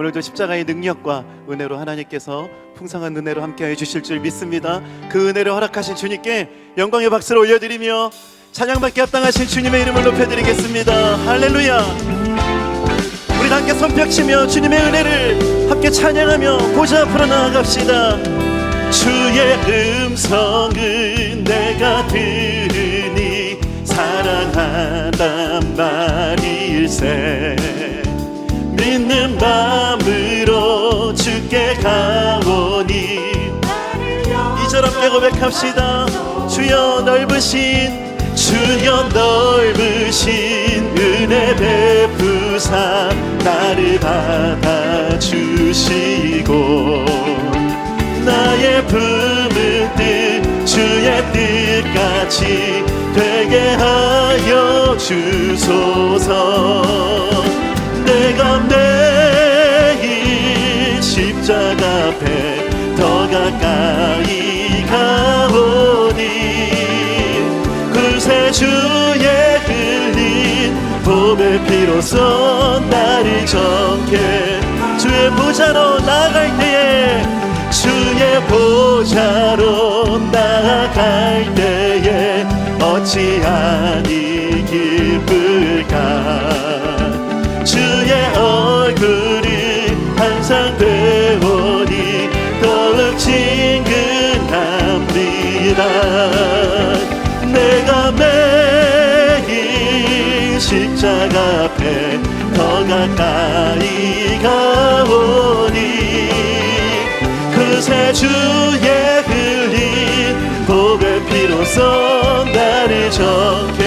오늘도 십자가의 능력과 은혜로 하나님께서 풍성한 은혜로 함께해 주실 줄 믿습니다. 그 은혜를 허락하신 주님께 영광의 박수를 올려드리며 찬양받기 합당하신 주님의 이름을 높여드리겠습니다. 할렐루야. 우리 함께 손뼉치며 주님의 은혜를 함께 찬양하며 보좌 앞으로 나아갑시다. 주의 음성은 내가 들으니 사랑한단 말일세. 믿는 마음으로 주께 가오니. 2절 함께 고백합시다. 주여 넓으신 은혜 베푸사 나를 받아주시고 나의 품은 뜻 주의 뜻같이 되게 하여 주소서. 내가 매일 십자가 앞에 더 가까이 가오니 구세주의 흘린 봄의 피로써 나를 정케. 주의 보좌로 나아갈 때에 주의 보좌로 나아갈 때에 어찌하니 기쁠까. 주의 얼굴을 항상 배우니 더욱 친근합니다. 내가 매일 십자가 앞에 더 가까이 가오니 구세주의 흘린 봄의 피로써 나를 정케.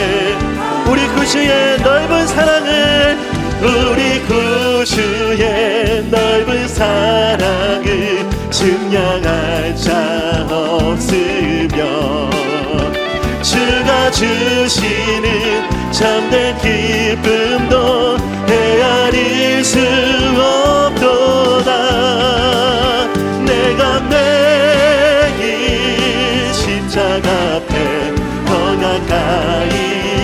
우리 구주의 넓은 사랑을 우리 구주의 넓은 사랑을 증량할 자 없으며 주가 주시는 참된 기쁨도 헤아릴 수 없도다. 내가 매일 십자가 앞에 더 가까이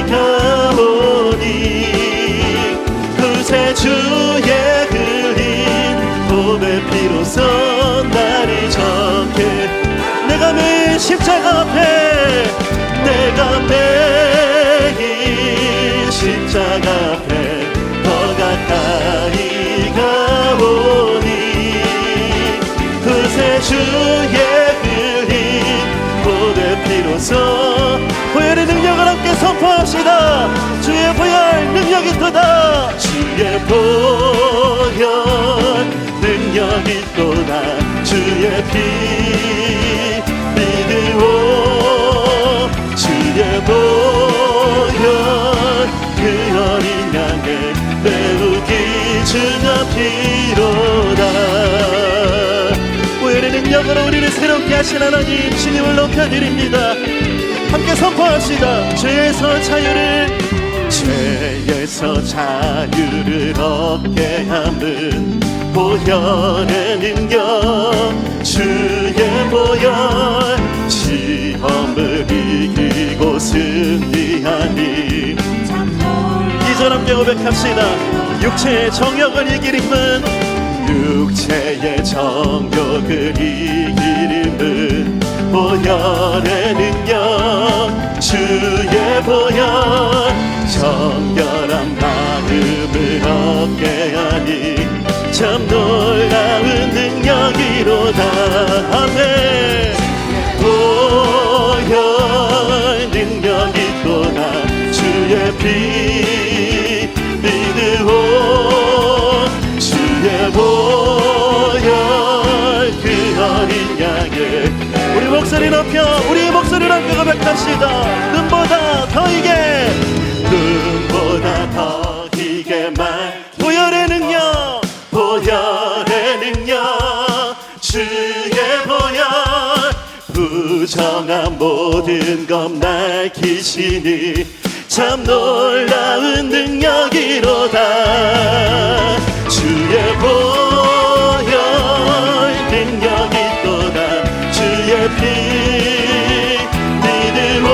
가오니 구세주의 흘린 봄의 피로써 나를 정케. 내가 매일 십자가 앞에 내가 매일 십자가 앞에 더 가까이 가오니 구세주의 흘린 봄의 피로써 보혈의 능력을 함께 선포합시다. 주의 보혈 능력이 있도다. 주의 보혈 능력이 있도다. 주의 피 믿으오. 주의 보혈 그 어린 양을 매우기 중한 피로다. 보혈의 능력으로 우리를 새롭게 하신 하나님 주님을 높여드립니다. 함께 선포합시다. 죄에서 자유를 얻게 함은 보혈의 능력. 주의 보혈 시험을 이기고 승리하니. 2절 함께 고백합시다. 육체의 정욕을 이길 힘은 육체의 정욕을 이길 힘은 보혈의 능력. 주의 보혈 정결한 마음을 얻게 하니 참 놀라운 능력이로다. 아멘. 보혈 능력이 또다. 주의 피 믿으오. 주의 보혈 그 어린 양의. 우리 목소리 높여 우리 목소리 높여 고백합시다. 눈보다 더 이게 눈보다 더 이게 말. 보혈의 능력 보혈의 능력. 주의 보혈 부정한 모든 것 날키시니 참 놀라운 능력이로다. 주의 보혈 능력이 또다. 주의 피 믿으오.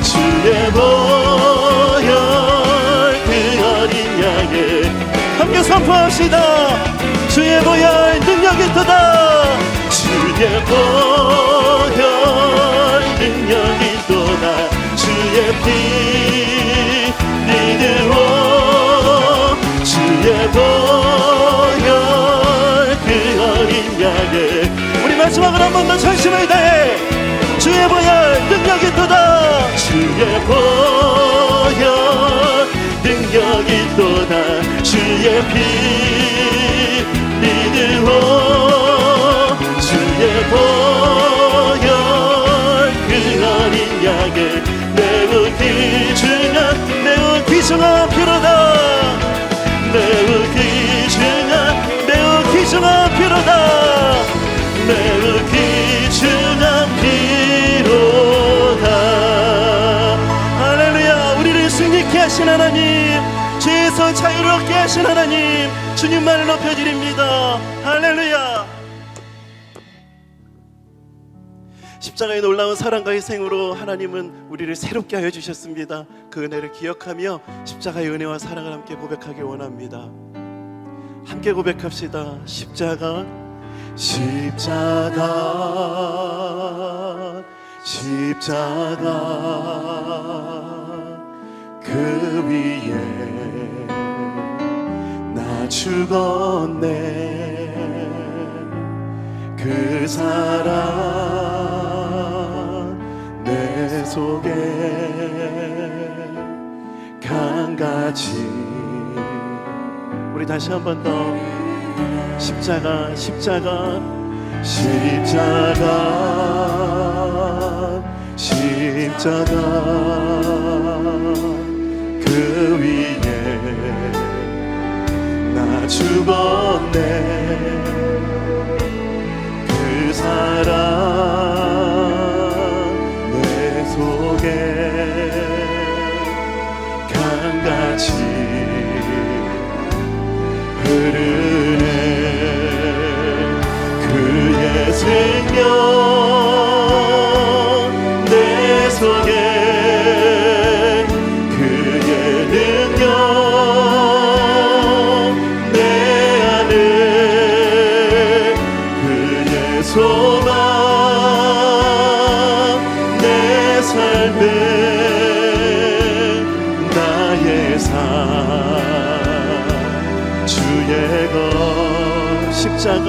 주의 보혈 그 어린 양의. 함께 선포합시다. 선포합시다. 주의 보혈 능력이 있도다. 주의 보혈 능력이 있도다. 주의 피 믿으오. 주의 보혈 그 어린 양을. 우리 마지막으로 한 번 더 전심을 다해. 주의 보혈 능력이 있도다. 주의 보혈 능력이 있도다. 주의 피 믿으오. 주의 보혈 그 어린 양을 매우 귀중한 매우 귀중한 피로다. 매우 귀중한 피로다. 매우 귀중한 피로다. 할렐루야. 우리를 승리케 하신 하나님, 죄에서 자유롭게 하신 하나님, 주님만을 높여드립니다. 할렐루야. 십자가의 놀라운 사랑과 희생으로 하나님은 우리를 새롭게 하여 주셨습니다. 그 은혜를 기억하며 십자가의 은혜와 사랑을 함께 고백하기 원합니다. 함께 고백합시다. 십자가 십자가 십자가 그 위에 나 죽었네. 그 사랑 내 속에 강같이. 우리 다시 한 번 더. 십자가 십자가 십자가 십자가 그 위에 나 죽었네. 그 사랑 내 속에 강같이 흐르네. 그의 생명 내 속에 그의 능력 내 안에 그의 소망 내 삶에 나의 삶 주의 것. 십자가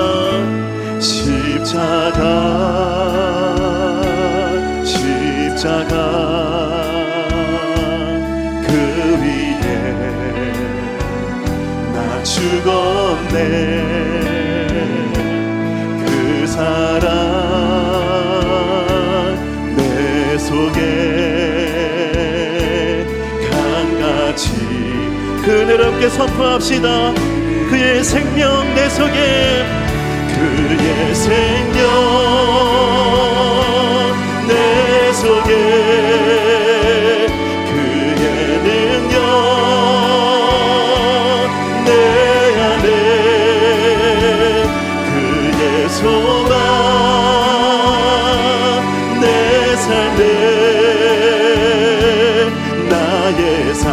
십자가 십자가 그 위에 나 죽었네. 그 사랑 내 속에 강같이 그 은혜를 함께 선포합시다. 그의 생명 내 속에 그의 생명 내 속에 그의 능력 내 안에 그의 소망 내 삶에 나의 삶.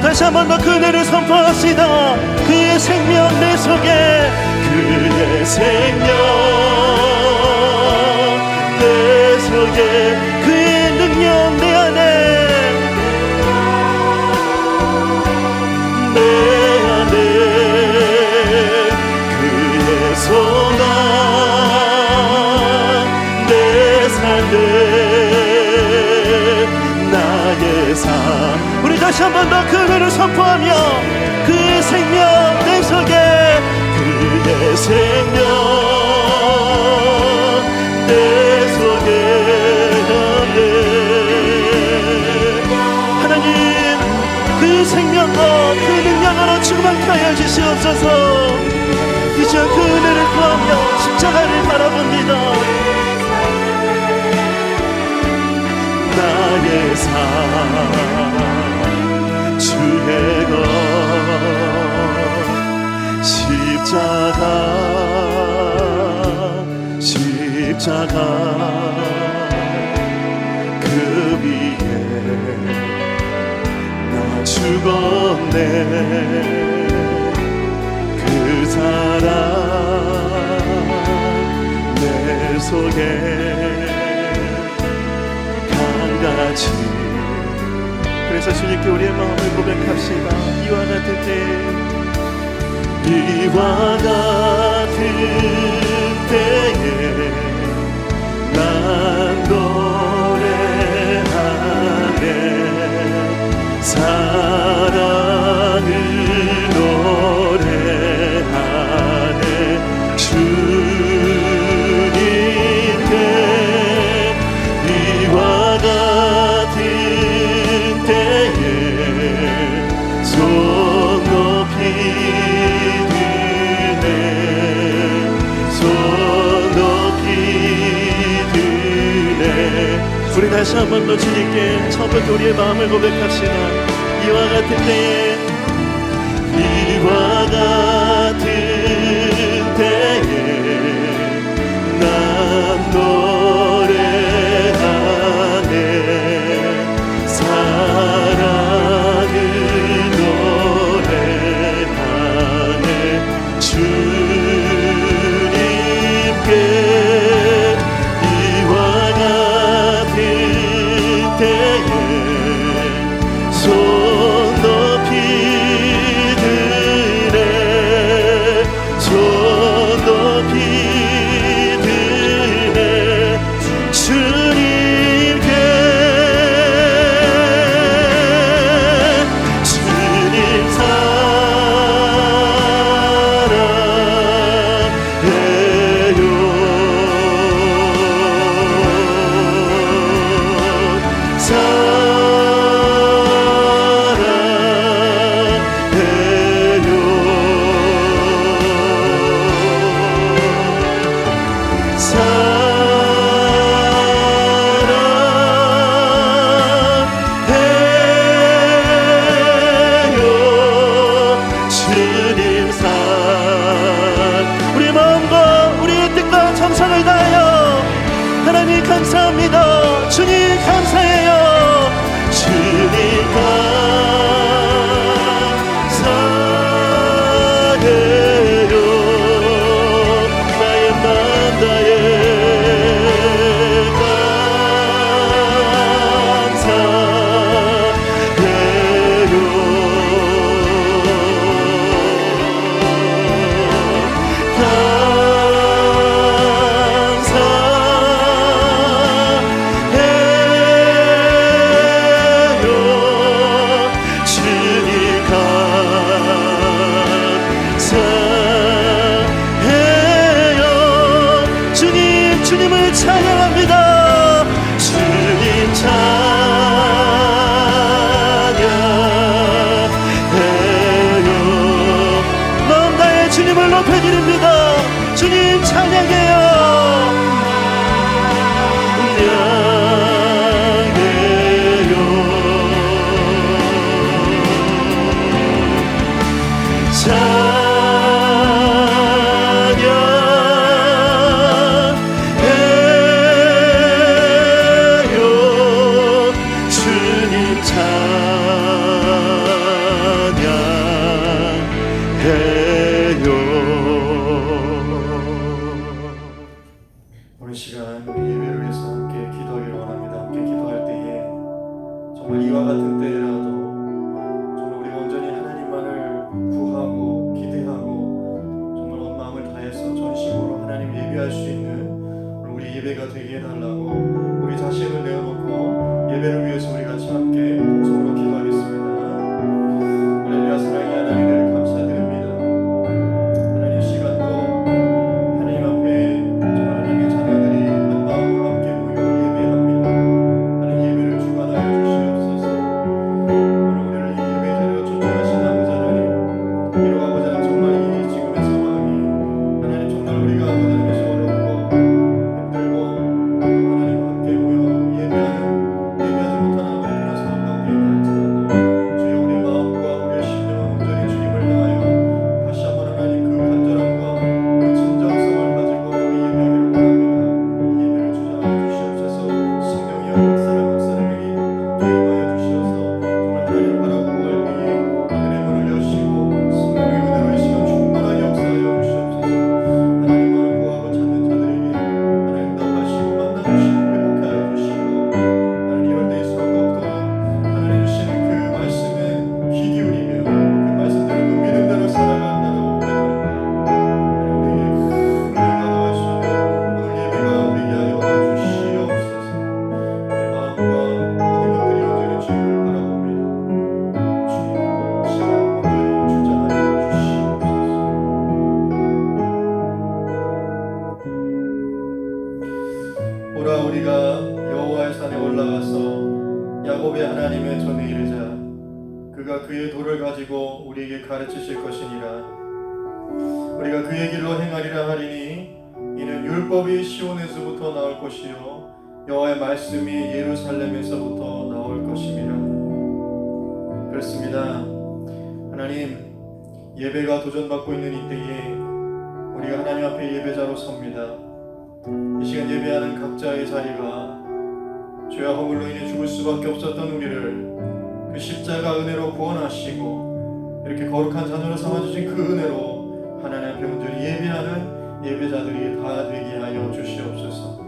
다시 한 번 더 그 은혜를 선포합시다. 그의 생명 내 속에 그의 생명 내 속에 그의 능력 내 안에 내 안에 그의 소망 내 삶에 나의 삶. 우리 다시 한 번 더 그 은혜를 선포하며 그의 생명 내 속에 그의 생명 내 속에 하나님 그 생명과 그 능력으로 충만케 하여 주시옵소서. 이제 그 은혜를 구하며 십자가를 바라봅니다. 나의 삶 주의 것 십자가 십자가 그 위에 나 죽었네. 사랑 내 속에 강같이. 그래서 주님께 우리의 마음을 고백합시다. 이와 같을 때, 이와 같은 때에 난 노래하네. 사랑을 노래하네. 주님께 이와 같은 때에 손 높이 드네. 손 높이 드네. 우리 다시 한 번 더 주님께 처음부터 우리의 마음을 고백합시다. 이와 같은 때에, 이와 같은 때에 난 노래하네. 사랑을 노래하네. 주님께 이와 같은 때에 손 높이 드네. 손 높이 드네. 주님께, 주님 사랑해요. 주님 우리의 마음과 우리의 뜻과 정성을 다하여 하나님 감사합니다. 주님 감사해요. 주님 감사해요. 나의 맘 다해 주님을 찬양합니다. 주님 찬양해요. 마음 다해 주님을 높여드립니다. 주님 찬양해요. 오늘 시간 우리 예배를 위해서 함께 기도하기를 원합니다. 함께 기도할 때에 정말 이와 같은 때라도 정말 우리가 온전히 하나님만을 구하고 기대하고 정말 온 마음을 다해서 전심으로 하나님 예배할 수 있는 우리 예배가 되게 해달라고 우리 자신을 내어놓고 예배를 위해서 우리 같이 함께 동성으로 기도하겠습니다. 할렐루야. 사랑의 하나님을 감사드립니다. 하나님 시간도 하나님 앞에 정말 하나님의 자녀들이 한 마음으로 함께 모여 예배합니다. 하나님 예배를 주관하여 주시옵소서. 올라가서 야곱의 하나님의 전에 이르자 그가 그의 도를 가지고 우리에게 가르치실 것이니라. 우리가 그의 길로 행하리라 하리니 이는 율법이 시온에서부터 나올 것이요 여호와의 말씀이 예루살렘에서부터 나올 것임이라. 그렇습니다. 하나님, 예배가 도전받고 있는 이때에 우리가 하나님 앞에 예배자로 섭니다. 이 시간 예배하는 각자의 자리가 죄와 허물로 인해 죽을 수밖에 없었던 우리를 그 십자가 은혜로 구원하시고 이렇게 거룩한 자녀로 삼아주신 그 은혜로 하나님 앞에 온전히 예배하는 예배자들이 다 되게 하여 주시옵소서.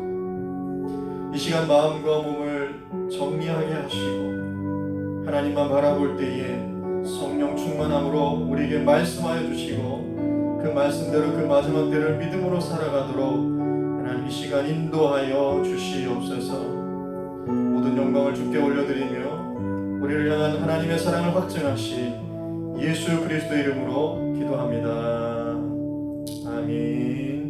이 시간 마음과 몸을 정리하게 하시고 하나님만 바라볼 때에 성령 충만함으로 우리에게 말씀하여 주시고 그 말씀대로 그 마지막 때를 믿음으로 살아가도록 하나님 이 시간 인도하여 주시옵소서. 모든 영광을 주께 올려드리며 우리를 향한 하나님의 사랑을 확증하신 예수 그리스도 이름으로 기도합니다. 아멘.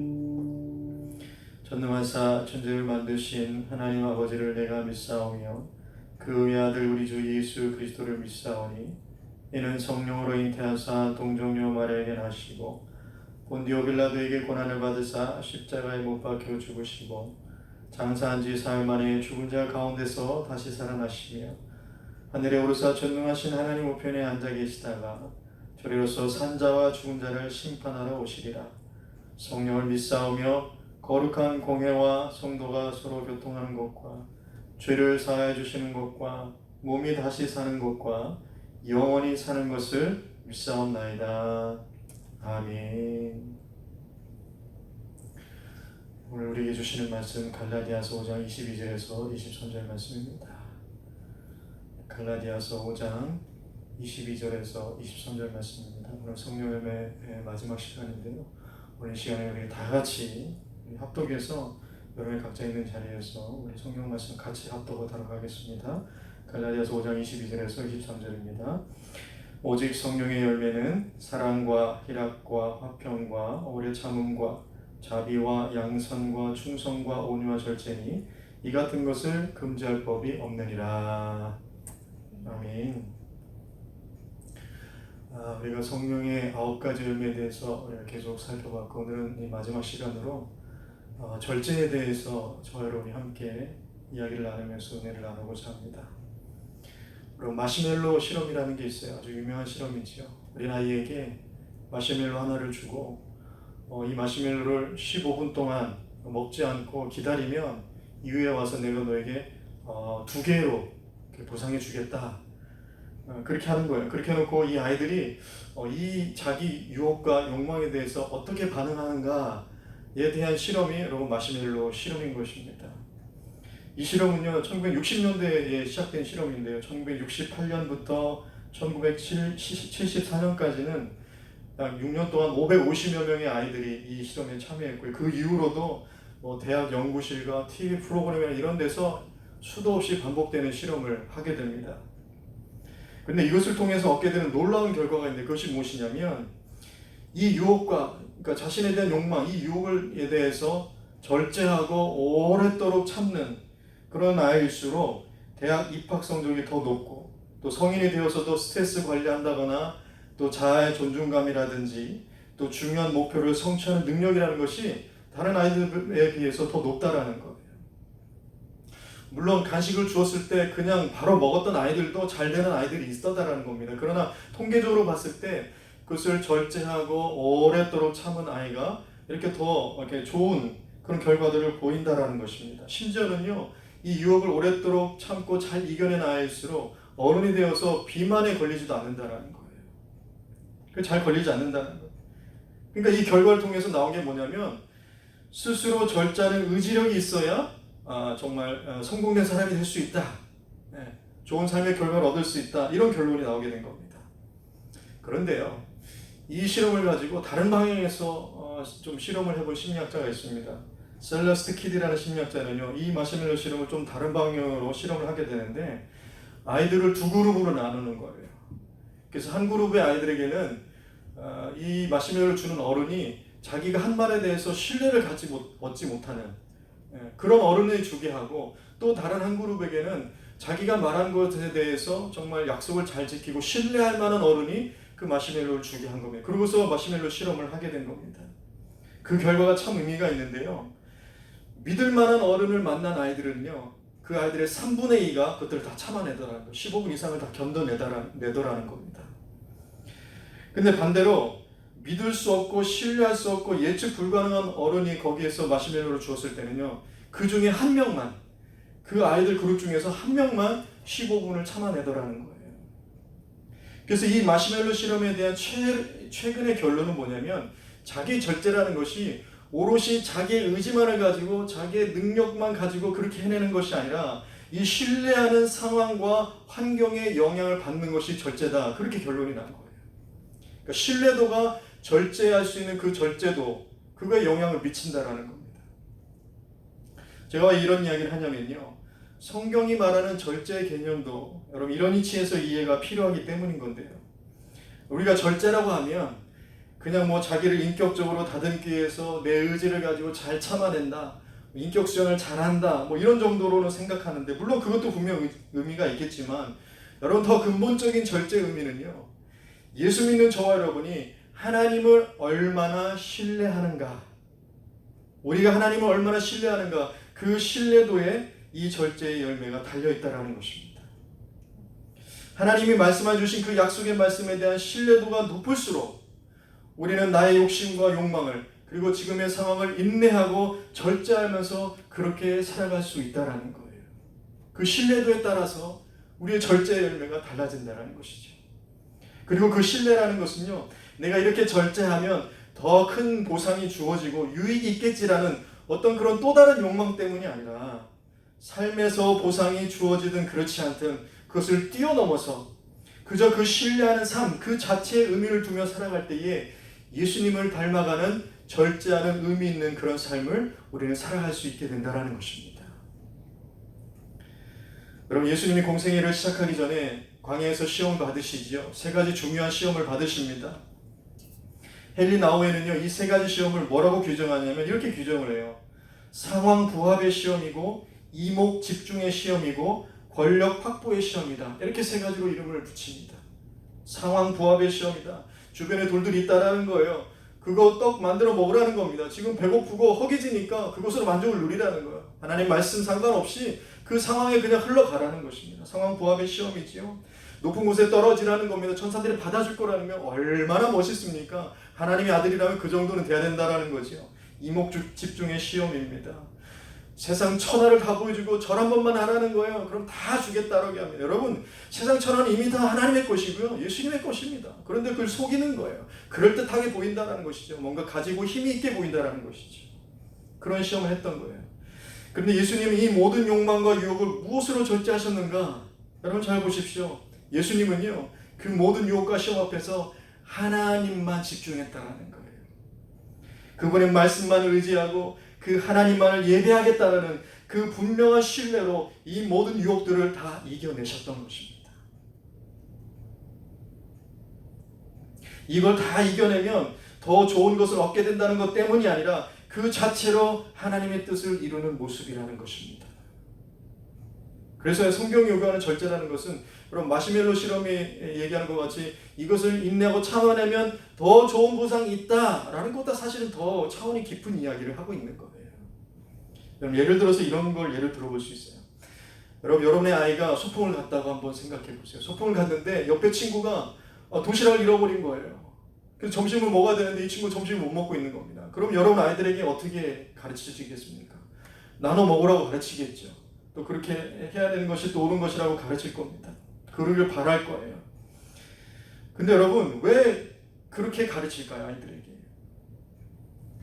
전능하사 천지를 만드신 하나님 아버지를 내가 믿사오며 그 외아들 우리 주 예수 그리스도를 믿사오니 이는 성령으로 잉태하사 동정녀 마리아에게 나시고 본디오 빌라도에게 고난을 받으사 십자가에 못 박혀 죽으시고 장사한 지 사흘 만에 죽은 자 가운데서 다시 살아나시며 하늘에 오르사 전능하신 하나님 우편에 앉아 계시다가 저리로서 산자와 죽은 자를 심판하러 오시리라. 성령을 믿사오며 거룩한 공회와 성도가 서로 교통하는 것과 죄를 사하여 주시는 것과 몸이 다시 사는 것과 영원히 사는 것을 믿사옵나이다. 아멘. 오늘 우리에게 주시는 말씀 갈라디아서 5장 22절에서 23절 말씀입니다. 갈라디아서 5장 22절에서 23절 말씀입니다. 오늘 성령 열매의 마지막 시간인데요. 오늘 시간에 우리 다 같이 합독해서 여러분의 각자 있는 자리에서 우리 성경 말씀 같이 합독하도록 하겠습니다. 갈라디아서 5장 22절에서 23절입니다. 오직 성령의 열매는 사랑과 희락과 화평과 오래 참음과 자비와 양선과 충성과 온유와 절제니 이 같은 것을 금지할 법이 없느니라. 아멘. 우리가 성령의 9가지 열매에 대해서 계속 살펴봤고 오늘은 이 마지막 시간으로 절제에 대해서 저와 여러분이 함께 이야기를 나누면서 은혜를 나누고자 합니다. 그리고 마시멜로 실험이라는 게 있어요. 아주 유명한 실험이지요. 어린 아이에게 마시멜로 하나를 주고 이 마시멜로를 15분 동안 먹지 않고 기다리면 이후에 와서 내가 너에게 2개로 보상해 주겠다. 그렇게 하는 거예요. 그렇게 해놓고 이 아이들이 이 자기 유혹과 욕망에 대해서 어떻게 반응하는가에 대한 실험이 여러분 마시멜로 실험인 것입니다. 이 실험은요 1960년대에 시작된 실험인데요 1968년부터 1974년까지는 약 6년 동안 550여 명의 아이들이 이 실험에 참여했고요. 그 이후로도 대학 연구실과 TV 프로그램이나 이런 데서 수도 없이 반복되는 실험을 하게 됩니다. 그런데 이것을 통해서 얻게 되는 놀라운 결과가 있는데 그것이 무엇이냐면 이 유혹과 그러니까 자신에 대한 욕망, 이 유혹에 대해서 절제하고 오랫도록 참는 그런 아이일수록 대학 입학 성적이 더 높고 또 성인이 되어서도 스트레스 관리한다거나 또 자아의 존중감이라든지 또 중요한 목표를 성취하는 능력이라는 것이 다른 아이들에 비해서 더 높다라는 거예요. 물론 간식을 주었을 때 그냥 바로 먹었던 아이들도 잘 되는 아이들이 있었다라는 겁니다. 그러나 통계적으로 봤을 때 그것을 절제하고 오랫도록 참은 아이가 이렇게 더 이렇게 좋은 그런 결과들을 보인다라는 것입니다. 심지어는요, 이 유혹을 오랫도록 참고 잘 이겨낸 아이일수록 어른이 되어서 비만에 걸리지도 않는다라는 거예요. 잘 걸리지 않는다는 거예요. 그러니까 이 결과를 통해서 나온 게 뭐냐면 스스로 절제하는 의지력이 있어야 정말 성공된 사람이 될 수 있다. 좋은 삶의 결과를 얻을 수 있다. 이런 결론이 나오게 된 겁니다. 그런데요, 이 실험을 가지고 다른 방향에서 좀 실험을 해본 심리학자가 있습니다. 셀러스트 키드라는 심리학자는요, 이 마시멜로 실험을 좀 다른 방향으로 실험을 하게 되는데 아이들을 2그룹으로 나누는 거예요. 그래서 한 그룹의 아이들에게는 이 마시멜로를 주는 어른이 자기가 한 말에 대해서 신뢰를 얻지 못하는 그런 어른을 주게 하고 또 다른 한 그룹에게는 자기가 말한 것에 대해서 정말 약속을 잘 지키고 신뢰할 만한 어른이 그 마시멜로를 주게 한 겁니다. 그러고서 마시멜로 실험을 하게 된 겁니다. 그 결과가 참 의미가 있는데요. 믿을 만한 어른을 만난 아이들은요, 그 아이들의 3분의 2가 그것들을 다 참아내더라는 거, 15분 이상을 다 견뎌내더라는 겁니다. 근데 반대로 믿을 수 없고 신뢰할 수 없고 예측 불가능한 어른이 거기에서 마시멜로를 주었을 때는요, 그 중에 한 명만, 그 아이들 그룹 중에서 한 명만 15분을 참아내더라는 거예요. 그래서 이 마시멜로 실험에 대한 최근의 결론은 뭐냐면, 자기 절제라는 것이 오롯이 자기의 의지만을 가지고 자기의 능력만 가지고 그렇게 해내는 것이 아니라 이 신뢰하는 상황과 환경에 영향을 받는 것이 절제다. 그렇게 결론이 난 거예요. 그러니까 신뢰도가 절제할 수 있는 그 절제도, 그거에 영향을 미친다라는 겁니다. 제가 왜 이런 이야기를 하냐면요, 성경이 말하는 절제의 개념도 여러분 이런 이치에서 이해가 필요하기 때문인 건데요. 우리가 절제라고 하면 그냥 뭐 자기를 인격적으로 다듬기 위해서 내 의지를 가지고 잘 참아낸다, 인격 수양을 잘한다, 뭐 이런 정도로는 생각하는데, 물론 그것도 분명 의미가 있겠지만, 여러분 더 근본적인 절제 의미는요, 예수 믿는 저와 여러분이 하나님을 얼마나 신뢰하는가, 우리가 하나님을 얼마나 신뢰하는가, 그 신뢰도에 이 절제의 열매가 달려있다는 것입니다. 하나님이 말씀해 주신 그 약속의 말씀에 대한 신뢰도가 높을수록 우리는 나의 욕심과 욕망을, 그리고 지금의 상황을 인내하고 절제하면서 그렇게 살아갈 수 있다는 거예요. 그 신뢰도에 따라서 우리의 절제의 열매가 달라진다는 것이죠. 그리고 그 신뢰라는 것은요, 내가 이렇게 절제하면 더 큰 보상이 주어지고 유익이 있겠지라는 어떤 그런 또 다른 욕망 때문이 아니라, 삶에서 보상이 주어지든 그렇지 않든 그것을 뛰어넘어서 그저 그 신뢰하는 삶 그 자체의 의미를 두며 살아갈 때에 예수님을 닮아가는 절제하는 의미 있는 그런 삶을 우리는 살아갈 수 있게 된다는 것입니다. 여러분, 예수님이 공생애를 시작하기 전에 광야에서 시험을 받으시지요. 세 가지 중요한 시험을 받으십니다. 헨리 나우에는요, 이 세 가지 시험을 뭐라고 규정하냐면 이렇게 규정을 해요. 상황 부합의 시험이고, 이목 집중의 시험이고, 권력 확보의 시험이다. 이렇게 세 가지로 이름을 붙입니다. 상황 부합의 시험이다. 주변에 돌들이 있다라는 거예요. 그거 떡 만들어 먹으라는 겁니다. 지금 배고프고 허기지니까 그것으로 만족을 누리라는 거예요. 하나님 말씀 상관없이 그 상황에 그냥 흘러가라는 것입니다. 상황 부합의 시험이지요. 높은 곳에 떨어지라는 겁니다. 천사들이 받아줄 거라는 게 얼마나 멋있습니까? 하나님의 아들이라면 그 정도는 돼야 된다라는 거죠. 이목 집중의 시험입니다. 세상 천하를 다 보여주고 절 한 번만 하라는 거예요. 그럼 다 주겠다라고 합니다. 여러분, 세상 천하는 이미 다 하나님의 것이고요, 예수님의 것입니다. 그런데 그걸 속이는 거예요. 그럴듯하게 보인다는 것이죠. 뭔가 가지고 힘이 있게 보인다는 것이죠. 그런 시험을 했던 거예요. 그런데 예수님이 이 모든 욕망과 유혹을 무엇으로 절제하셨는가? 여러분 잘 보십시오. 예수님은요, 그 모든 유혹과 시험 앞에서 하나님만 집중했다라는 거예요. 그분의 말씀만 의지하고 그 하나님만을 예배하겠다라는 그 분명한 신뢰로 이 모든 유혹들을 다 이겨내셨던 것입니다. 이걸 다 이겨내면 더 좋은 것을 얻게 된다는 것 때문이 아니라 그 자체로 하나님의 뜻을 이루는 모습이라는 것입니다. 그래서 성경이 요구하는 절제라는 것은, 그럼 마시멜로 실험이 얘기하는 것 같이 이것을 인내하고 참아내면 더 좋은 보상이 있다라는 것보다 사실은 더 차원이 깊은 이야기를 하고 있는 거예요. 여러분, 예를 들어서 이런 걸 예를 들어볼 수 있어요. 여러분의 아이가 소풍을 갔다고 한번 생각해 보세요. 소풍을 갔는데 옆에 친구가 도시락을 잃어버린 거예요. 그래서 점심을 먹어야 되는데 이 친구 점심을 못 먹고 있는 겁니다. 그럼 여러분 아이들에게 어떻게 가르치시겠습니까? 나눠 먹으라고 가르치겠죠. 또 그렇게 해야 되는 것이 또 옳은 것이라고 가르칠 겁니다. 그러길 바랄 거예요. 근데 여러분, 왜 그렇게 가르칠까요, 아이들에게?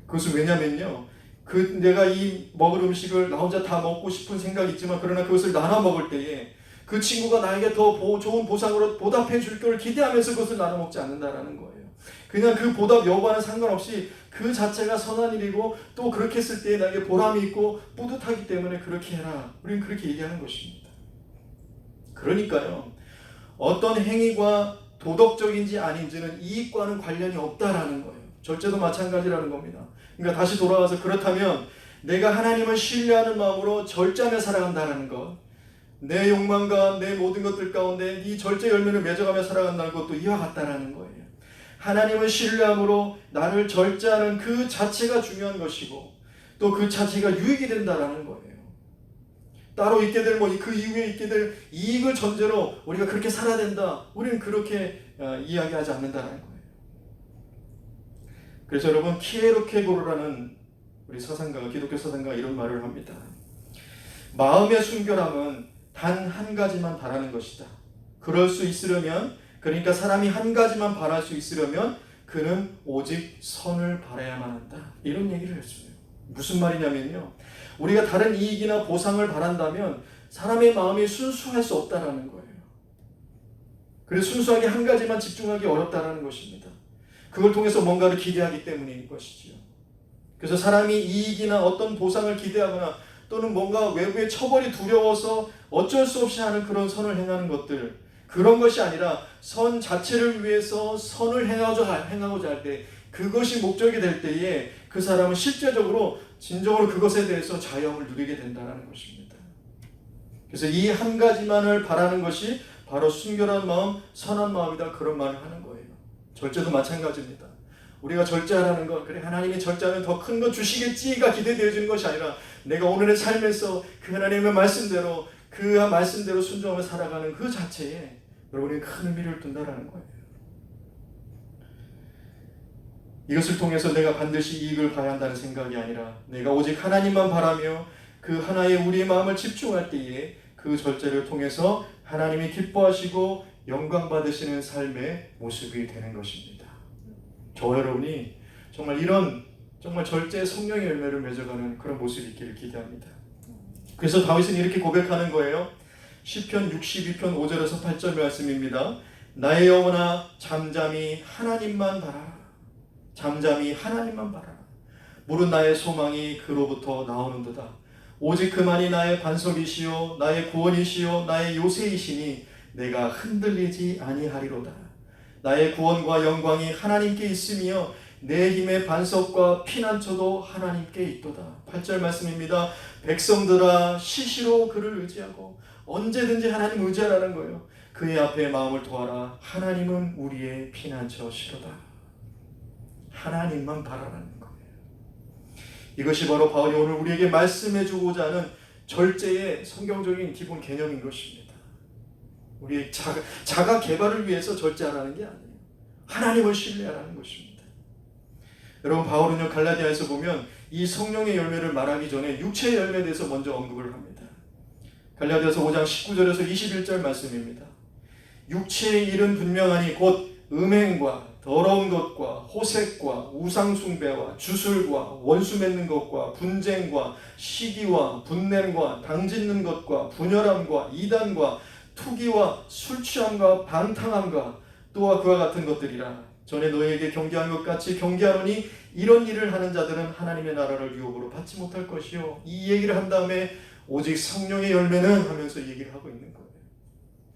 그것은 왜냐면요, 내가 이 먹을 음식을 나 혼자 다 먹고 싶은 생각이 있지만, 그러나 그것을 나눠 먹을 때에 그 친구가 나에게 더 좋은 보상으로 보답해 줄 걸 기대하면서 그것을 나눠 먹지 않는다라는 거예요. 그냥 그 보답 여부와는 상관없이 그 자체가 선한 일이고, 또 그렇게 했을 때 나에게 보람이 있고 뿌듯하기 때문에 그렇게 해라. 우리는 그렇게 얘기하는 것입니다. 그러니까요, 어떤 행위가 도덕적인지 아닌지는 이익과는 관련이 없다라는 거예요. 절제도 마찬가지라는 겁니다. 그러니까 다시 돌아와서, 그렇다면 내가 하나님을 신뢰하는 마음으로 절제하며 살아간다는 것, 내 욕망과 내 모든 것들 가운데 이 절제 열매를 맺어가며 살아간다는 것도 이와 같다라는 거예요. 하나님을 신뢰함으로 나를 절제하는 그 자체가 중요한 것이고 또 그 자체가 유익이 된다라는 거예요. 따로 있게 될 그 이후에 있게 될 이익을 전제로 우리가 그렇게 살아야 된다, 우리는 그렇게 이야기하지 않는다는 거예요. 그래서 여러분, 키에로케고르라는 우리 서상가가, 기독교 서상가가 이런 말을 합니다. 마음의 순결함은 단 한 가지만 바라는 것이다. 그럴 수 있으려면, 그러니까 사람이 한 가지만 바랄 수 있으려면 그는 오직 선을 바라야만 한다. 이런 얘기를 했어요. 무슨 말이냐면요, 우리가 다른 이익이나 보상을 바란다면 사람의 마음이 순수할 수 없다라는 거예요. 그래서 순수하게 한 가지만 집중하기 어렵다라는 것입니다. 그걸 통해서 뭔가를 기대하기 때문인 것이지요. 그래서 사람이 이익이나 어떤 보상을 기대하거나 또는 뭔가 외부의 처벌이 두려워서 어쩔 수 없이 하는 그런 선을 행하는 것들, 그런 것이 아니라 선 자체를 위해서 선을 행하고자 할 때, 그것이 목적이 될 때에 그 사람은 실제적으로 진정으로 그것에 대해서 자유함을 누리게 된다는 것입니다. 그래서 이 한 가지만을 바라는 것이 바로 순결한 마음, 선한 마음이다, 그런 말을 하는 거예요. 절제도 마찬가지입니다. 우리가 절제하라는 것, 그래 하나님이 절제하면 더 큰 것 주시겠지가 기대되어지는 것이 아니라 내가 오늘의 삶에서 그 하나님의 말씀대로, 그 말씀대로 순종하며 살아가는 그 자체에 여러분이 큰 의미를 둔다라는 거예요. 이것을 통해서 내가 반드시 이익을 봐야 한다는 생각이 아니라 내가 오직 하나님만 바라며 그 하나에 우리의 마음을 집중할 때에 그 절제를 통해서 하나님이 기뻐하시고 영광 받으시는 삶의 모습이 되는 것입니다. 저와 여러분이 정말 이런 정말 절제의 성령의 열매를 맺어가는 그런 모습이 있기를 기대합니다. 그래서 다윗은 이렇게 고백하는 거예요. 시편 62편 5절에서 8절 말씀입니다. 나의 영혼아 잠잠히 하나님만 바라라. 잠잠히 하나님만 바라라. 물은 나의 소망이 그로부터 나오는도다. 오직 그만이 나의 반석이시요 나의 구원이시요 나의 요새이시니 내가 흔들리지 아니하리로다. 나의 구원과 영광이 하나님께 있으며 내 힘의 반석과 피난처도 하나님께 있도다. 8절 말씀입니다. 백성들아 시시로 그를 의지하고, 언제든지 하나님 의지하라는 거예요. 그의 앞에 마음을 토하라. 하나님은 우리의 피난처시로다. 하나님만 바라라는 거예요. 이것이 바로 바울이 오늘 우리에게 말씀해 주고자 하는 절제의 성경적인 기본 개념인 것입니다. 우리의 자가 개발을 위해서 절제하라는 게 아니에요. 하나님을 신뢰하라는 것입니다. 여러분, 바울은요 갈라디아에서 보면 이 성령의 열매를 말하기 전에 육체의 열매에 대해서 먼저 언급을 합니다. 갈라디아서 5장 19절에서 21절 말씀입니다. 육체의 일은 분명하니 곧 음행과 더러운 것과 호색과 우상숭배와 주술과 원수 맺는 것과 분쟁과 시기와 분냄과 당짓는 것과 분열함과 이단과 투기와 술취함과 방탕함과 또한 그와 같은 것들이라. 전에 너희에게 경계한 것 같이 경계하노니 이런 일을 하는 자들은 하나님의 나라를 유업으로 받지 못할 것이요. 이 얘기를 한 다음에 오직 성령의 열매는 하면서 얘기를 하고 있는 거예요.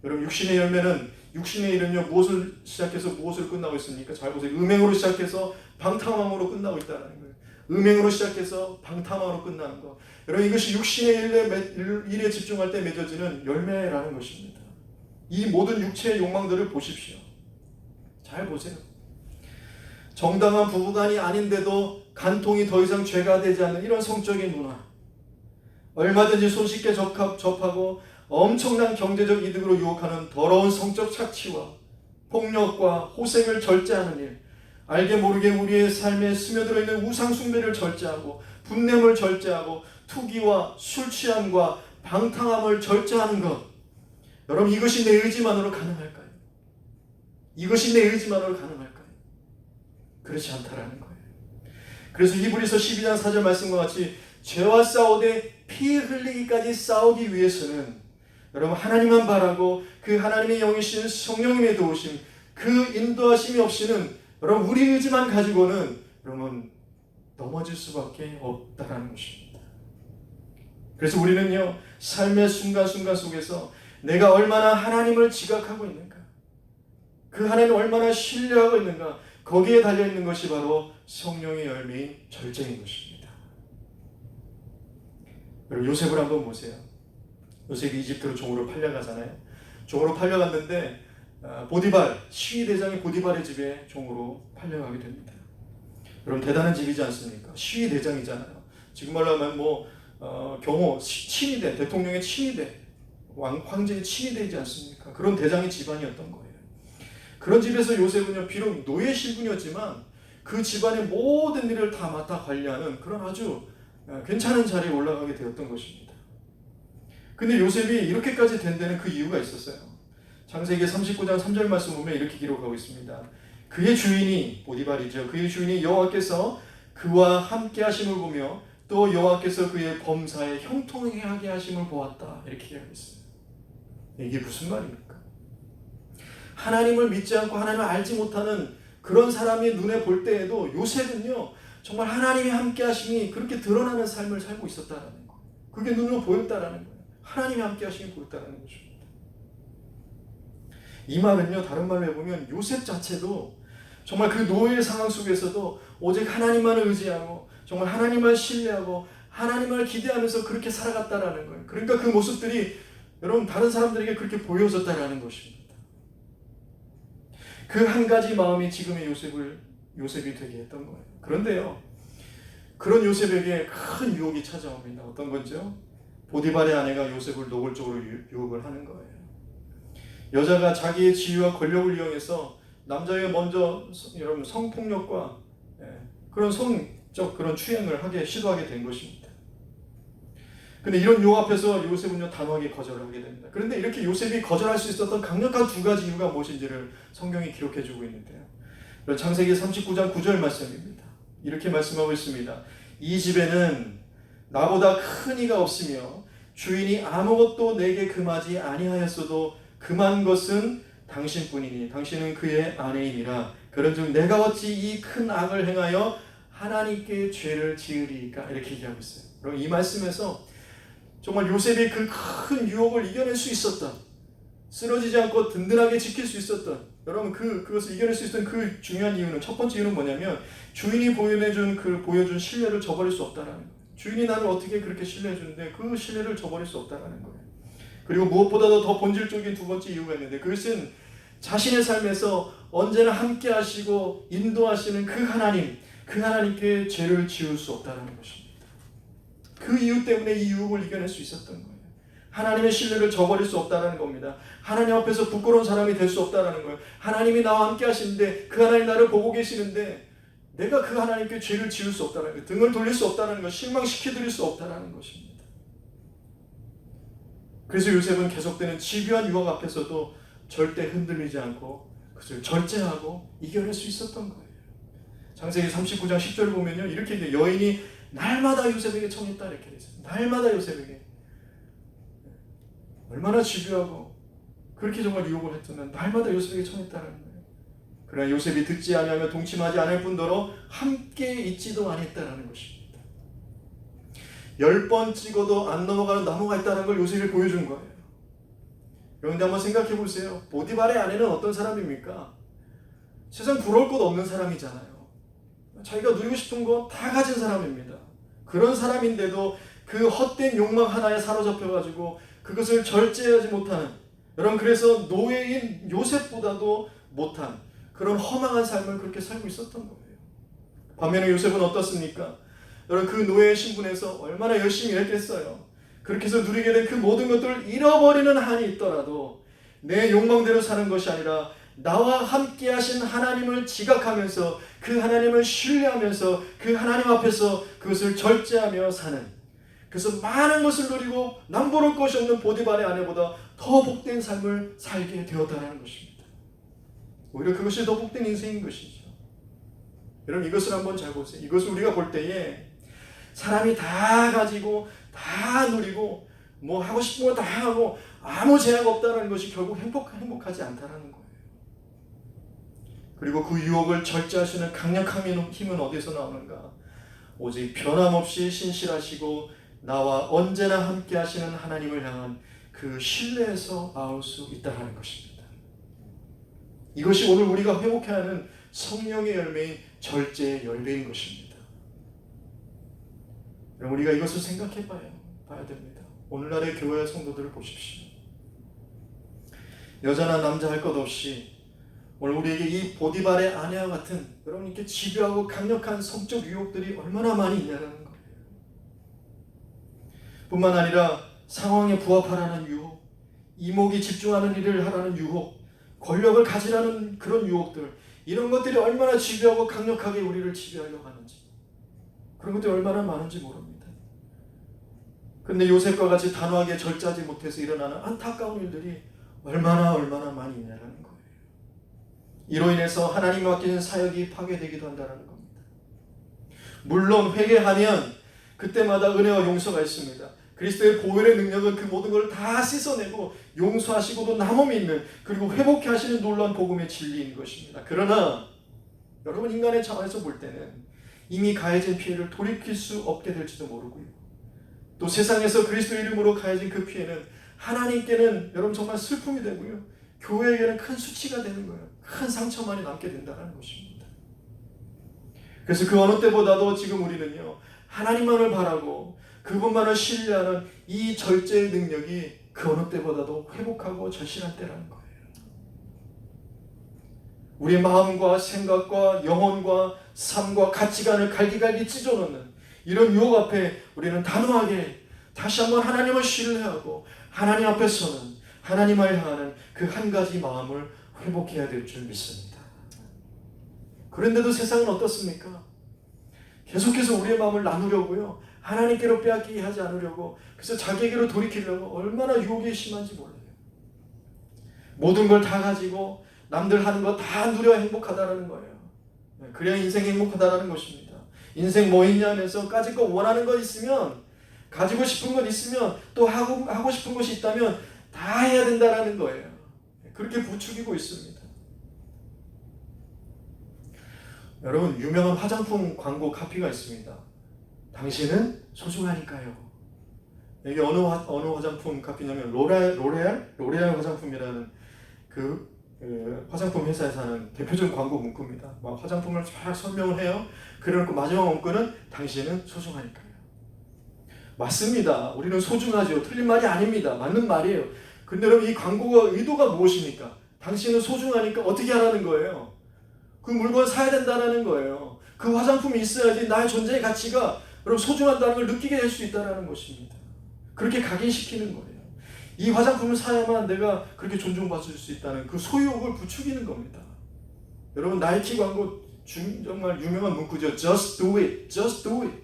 여러분, 육신의 열매는, 육신의 일은요 무엇을 시작해서 무엇을 끝나고 있습니까? 잘 보세요. 음행으로 시작해서 방탕함으로 끝나고 있다는 거예요. 음행으로 시작해서 방탕함으로 끝나는 것. 여러분, 이것이 육신의 일에 집중할 때 맺어지는 열매라는 것입니다. 이 모든 육체의 욕망들을 보십시오. 잘 보세요. 정당한 부부간이 아닌데도 간통이 더 이상 죄가 되지 않는 이런 성적인 문화, 얼마든지 손쉽게 접하고 엄청난 경제적 이득으로 유혹하는 더러운 성적 착취와 폭력과 호색을 절제하는 일, 알게 모르게 우리의 삶에 스며들어 있는 우상 숭배를 절제하고 분냄을 절제하고 투기와 술 취함과 방탕함을 절제하는 것. 여러분, 이것이 내 의지만으로 가능할까요? 이것이 내 의지만으로 가능할까요? 그렇지 않다라는 거예요. 그래서 히브리서 12장 4절 말씀과 같이 죄와 싸우되 피 흘리기까지 싸우기 위해서는 여러분 하나님만 바라고 그 하나님의 영이신 성령님의 도우심, 그 인도하심이 없이는 여러분 우리 의지만 가지고는 여러분 넘어질 수밖에 없다라는 것입니다. 그래서 우리는요 삶의 순간순간 속에서 내가 얼마나 하나님을 지각하고 있는가, 그 하나님을 얼마나 신뢰하고 있는가, 거기에 달려있는 것이 바로 성령의 열매인 절제인 것입니다. 여러분 요셉을 한번 보세요. 요셉이 이집트로 종으로 팔려가잖아요. 종으로 팔려갔는데 보디발, 시위대장의 보디발의 집에 종으로 팔려가게 됩니다. 여러분 대단한 집이지 않습니까? 시위대장이잖아요. 지금 말로 하면 경호, 친위대, 대통령의 친위대, 황제의 친위대이지 않습니까? 그런 대장의 집안이었던 거예요. 그런 집에서 요셉은요, 비록 노예 신분이었지만 그 집안의 모든 일을 다 맡아 관리하는 그런 아주 괜찮은 자리에 올라가게 되었던 것입니다. 근데 요셉이 이렇게까지 된 데는 그 이유가 있었어요. 창세기 39장 3절 말씀 보면 이렇게 기록하고 있습니다. 그의 주인이, 보디발이죠. 그의 주인이 여호와께서 그와 함께 하심을 보며 또 여호와께서 그의 범사에 형통하게 하심을 보았다. 이렇게 얘기하고 있어요. 이게 무슨 말입니까? 하나님을 믿지 않고 하나님을 알지 못하는 그런 사람이 눈에 볼 때에도 요셉은요, 정말 하나님이 함께 하심이 그렇게 드러나는 삶을 살고 있었다라는 거예요. 그게 눈으로 보였다라는 거예요. 하나님이 함께 하심이 보였다라는 것입니다. 이 말은요, 다른 말로 해보면 요셉 자체도 정말 그 노예의 상황 속에서도 오직 하나님만을 의지하고 정말 하나님만 신뢰하고 하나님을 기대하면서 그렇게 살아갔다라는 거예요. 그러니까 그 모습들이 여러분 다른 사람들에게 그렇게 보여졌다라는 것입니다. 그 한 가지 마음이 지금의 요셉이 되게 했던 거예요. 그런데요, 그런 요셉에게 큰 유혹이 찾아옵니다. 어떤 건지요? 보디발의 아내가 요셉을 노골적으로 유혹을 하는 거예요. 여자가 자기의 지위와 권력을 이용해서 남자에게 먼저 여러분 성폭력과 그런 성적 그런 추행을 시도하게 된 것입니다. 근데 이런 유혹 앞에서 요셉은요 단호하게 거절을 하게 됩니다. 그런데 이렇게 요셉이 거절할 수 있었던 강력한 두 가지 이유가 무엇인지를 성경이 기록해 주고 있는데요. 창세기 39장 9절 말씀입니다. 이렇게 말씀하고 있습니다. 이 집에는 나보다 큰 이가 없으며 주인이 아무것도 내게 금하지 아니하였어도 금한 것은 당신뿐이니 당신은 그의 아내이니라. 그런즉 내가 어찌 이 큰 악을 행하여 하나님께 죄를 지으리까. 이렇게 얘기하고 있어요. 그럼 이 말씀에서 정말 요셉이 그 큰 유혹을 이겨낼 수 있었던, 쓰러지지 않고 든든하게 지킬 수 있었던, 여러분 그것을 이겨낼 수 있었던 그 중요한 이유는, 첫 번째 이유는 뭐냐면 주인이 보여준 신뢰를 저버릴 수 없다라는 거예요. 주인이 나를 어떻게 그렇게 신뢰해 주는데 그 신뢰를 저버릴 수 없다라는 거예요. 그리고 무엇보다도 더 본질적인 두 번째 이유가 있는데, 그것은 자신의 삶에서 언제나 함께 하시고 인도하시는 그 하나님께 죄를 지을 수 없다는 것입니다. 그 이유 때문에 이 유혹을 이겨낼 수 있었던 거예요. 하나님의 신뢰를 저버릴 수 없다는 겁니다. 하나님 앞에서 부끄러운 사람이 될 수 없다는 거예요. 하나님이 나와 함께 하시는데 그 하나님 나를 보고 계시는데 내가 그 하나님께 죄를 지을 수 없다는 거예요. 등을 돌릴 수 없다는 것, 실망시켜드릴 수 없다는 것입니다. 그래서 요셉은 계속되는 집요한 유혹 앞에서도 절대 흔들리지 않고 그것을 절제하고 이겨낼 수 있었던 거예요. 창세기 39장 10절 보면요, 이렇게 얘기해요. 여인이 날마다 요셉에게 청했다 이렇게 되어 있어요. 날마다 요셉에게. 얼마나 집요하고 그렇게 정말 유혹을 했던 날마다 요셉에게 청했다는 거예요. 그러나 요셉이 듣지 아니하며 동침하지 않을 뿐더러 함께 있지도 않았다는 것입니다. 10번 찍어도 안 넘어가는 나무가 있다는 걸 요셉이 보여준 거예요. 그런데 한번 생각해 보세요. 보디발의 아내는 어떤 사람입니까? 세상 부러울 것 없는 사람이잖아요. 자기가 누리고 싶은 거 다 가진 사람입니다. 그런 사람인데도 그 헛된 욕망 하나에 사로잡혀가지고 그것을 절제하지 못하는, 여러분 그래서 노예인 요셉보다도 못한 그런 허망한 삶을 그렇게 살고 있었던 거예요. 반면에 요셉은 어떻습니까? 여러분 그 노예의 신분에서 얼마나 열심히 일했겠어요. 그렇게 해서 누리게 된 그 모든 것들을 잃어버리는 한이 있더라도 내 욕망대로 사는 것이 아니라 나와 함께 하신 하나님을 지각하면서 그 하나님을 신뢰하면서 그 하나님 앞에서 그것을 절제하며 사는, 그래서 많은 것을 누리고 남부를 것이 없는 보디발의 아내보다 더 복된 삶을 살게 되었다는 것입니다. 오히려 그것이 더 복된 인생인 것이죠. 여러분 이것을 한번 잘 보세요. 이것을 우리가 볼 때에 사람이 다 가지고 다 누리고 뭐 하고 싶은 거 다 하고 아무 제약 없다는 것이 결국 행복하지 않다는 거예요. 그리고 그 유혹을 절제할 수 있는 강력한 힘은 어디서 나오는가? 오직 변함없이 신실하시고 나와 언제나 함께 하시는 하나님을 향한 그 신뢰에서 나올 수 있다는 것입니다. 이것이 오늘 우리가 회복해야 하는 성령의 열매인 절제의 열매인 것입니다. 여러분 우리가 이것을 생각해 봐요. 봐야 됩니다. 오늘날의 교회 성도들을 보십시오. 여자나 남자 할 것 없이 오늘 우리에게 이 보디발의 아내와 같은 여러분 이렇게 집요하고 강력한 성적 유혹들이 얼마나 많이 있냐는 거예요. 뿐만 아니라 상황에 부합하라는 유혹, 이목이 집중하는 일을 하라는 유혹, 권력을 가지라는 그런 유혹들, 이런 것들이 얼마나 집요하고 강력하게 우리를 지배하려고 하는지, 그런 것들이 얼마나 많은지 모릅니다. 그런데 요셉과 같이 단호하게 절제하지 못해서 일어나는 안타까운 일들이 얼마나 많이 있냐는 거예요. 이로 인해서 하나님이 맡기는 사역이 파괴되기도 한다는 겁니다. 물론 회개하면 그때마다 은혜와 용서가 있습니다. 그리스도의 보혈의 능력은 그 모든 걸 다 씻어내고 용서하시고도 남음이 있는, 그리고 회복케 하시는 놀라운 복음의 진리인 것입니다. 그러나 여러분, 인간의 차원에서 볼 때는 이미 가해진 피해를 돌이킬 수 없게 될지도 모르고요, 또 세상에서 그리스도 이름으로 가해진 그 피해는 하나님께는 여러분 정말 슬픔이 되고요, 교회에게는 큰 수치가 되는 거예요. 큰 상처만이 남게 된다는 것입니다. 그래서 그 어느 때보다도 지금 우리는요, 하나님만을 바라고 그분만을 신뢰하는 이 절제의 능력이 그 어느 때보다도 회복하고 절실한 때라는 거예요. 우리의 마음과 생각과 영혼과 삶과 가치관을 갈기갈기 찢어놓는 이런 유혹 앞에 우리는 단호하게 다시 한번 하나님을 신뢰하고 하나님 앞에서는 하나님을 향하는 그 한 가지 마음을 회복해야 될 줄 믿습니다. 그런데도 세상은 어떻습니까? 계속해서 우리의 마음을 나누려고요, 하나님께로 빼앗기게 하지 않으려고, 그래서 자기에게로 돌이키려고 얼마나 유혹이 심한지 몰라요. 모든 걸 다 가지고 남들 하는 거 다 누려야 행복하다라는 거예요. 그래야 인생 행복하다라는 것입니다. 인생 뭐 있냐 하면서 까짓 거 원하는 거 있으면, 가지고 싶은 것 있으면, 또 하고 싶은 것이 있다면 다 해야 된다라는 거예요. 그렇게 부추기고 있습니다. 여러분, 유명한 화장품 광고 카피가 있습니다. 당신은 소중하니까요. 이게 어느 화장품 카피냐면 로레알 화장품이라는 그 화장품 회사에서 하는 대표적인 광고 문구입니다. 막 화장품을 쫙 설명을 해요. 그래놓고 마지막 문구는 당신은 소중하니까요. 맞습니다. 우리는 소중하죠. 틀린 말이 아닙니다. 맞는 말이에요. 근데 여러분, 이 광고가 의도가 무엇입니까? 당신은 소중하니까 어떻게 하라는 거예요? 그 물건 사야 된다는 거예요. 그 화장품이 있어야지 나의 존재의 가치가 여러분 소중하다는 걸 느끼게 될 수 있다는 것입니다. 그렇게 각인시키는 거예요. 이 화장품을 사야만 내가 그렇게 존중받을 수 있다는 그 소유욕을 부추기는 겁니다. 여러분, 나이키 광고 정말 유명한 문구죠. Just do it. Just do it.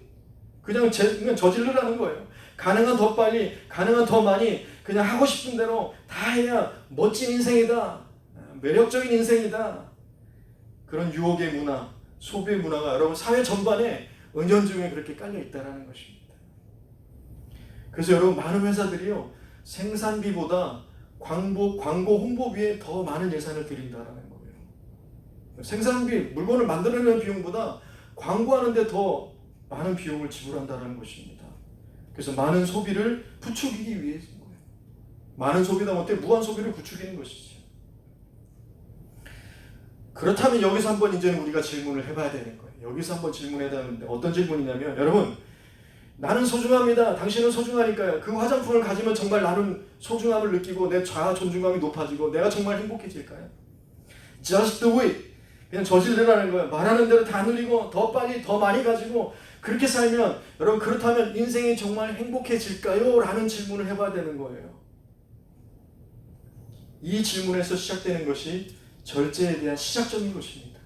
그냥 저질러라는 거예요. 가능한 더 빨리, 가능한 더 많이, 그냥 하고 싶은 대로 다 해야 멋진 인생이다, 매력적인 인생이다. 그런 유혹의 문화, 소비의 문화가 여러분 사회 전반에 은연중에 그렇게 깔려 있다는 것입니다. 그래서 여러분, 많은 회사들이요, 생산비보다 광고 홍보비에 더 많은 예산을 들인다는 거예요. 생산비, 물건을 만들어내는 비용보다 광고하는데 더 많은 비용을 지불한다는 것입니다. 그래서 많은 소비를 부추기기 위해서인 거예요. 많은 소비다 못해 무한 소비를 부추기는 것이죠. 그렇다면 여기서 한번 이제 우리가 질문을 해봐야 되는 거예요. 여기서 한번 질문해야 되는데, 어떤 질문이냐면, 여러분, 나는 소중합니다. 당신은 소중하니까요. 그 화장품을 가지면 정말 나는 소중함을 느끼고 내 자아 존중감이 높아지고 내가 정말 행복해질까요? Just do it. 그냥 저질러라는 거예요. 말하는 대로 다 누리고 더 빨리 더 많이 가지고 그렇게 살면, 여러분, 그렇다면 인생이 정말 행복해질까요? 라는 질문을 해봐야 되는 거예요. 이 질문에서 시작되는 것이 절제에 대한 시작점인 것입니다.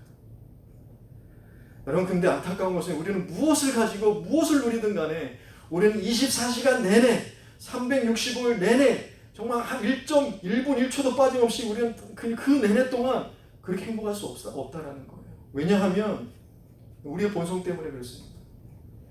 여러분, 근데 안타까운 것은 우리는 무엇을 가지고 무엇을 누리든 간에 우리는 24시간 내내 365일 내내 정말 한 1.1분 1초도 빠짐없이 우리는 그 내내 동안 그렇게 행복할 수 없다라는 거예요. 왜냐하면 우리의 본성 때문에 그렇습니다.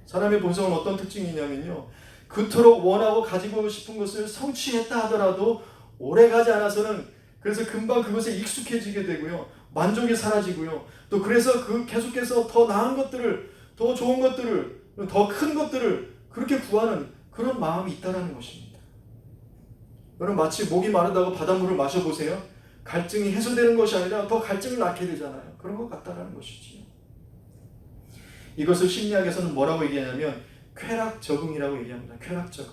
사람의 본성은 어떤 특징이 있냐면요, 그토록 원하고 가지고 싶은 것을 성취했다 하더라도 오래가지 않아서는, 그래서 금방 그것에 익숙해지게 되고요, 만족이 사라지고요, 또 그래서 계속해서 더 나은 것들을, 더 좋은 것들을, 더 큰 것들을 그렇게 구하는 그런 마음이 있다는 것입니다. 여러분, 마치 목이 마르다고 바닷물을 마셔보세요. 갈증이 해소되는 것이 아니라 더 갈증을 낳게 되잖아요. 그런 것 같다는 것이지요. 이것을 심리학에서는 뭐라고 얘기하냐면 쾌락 적응이라고 얘기합니다. 쾌락 적응.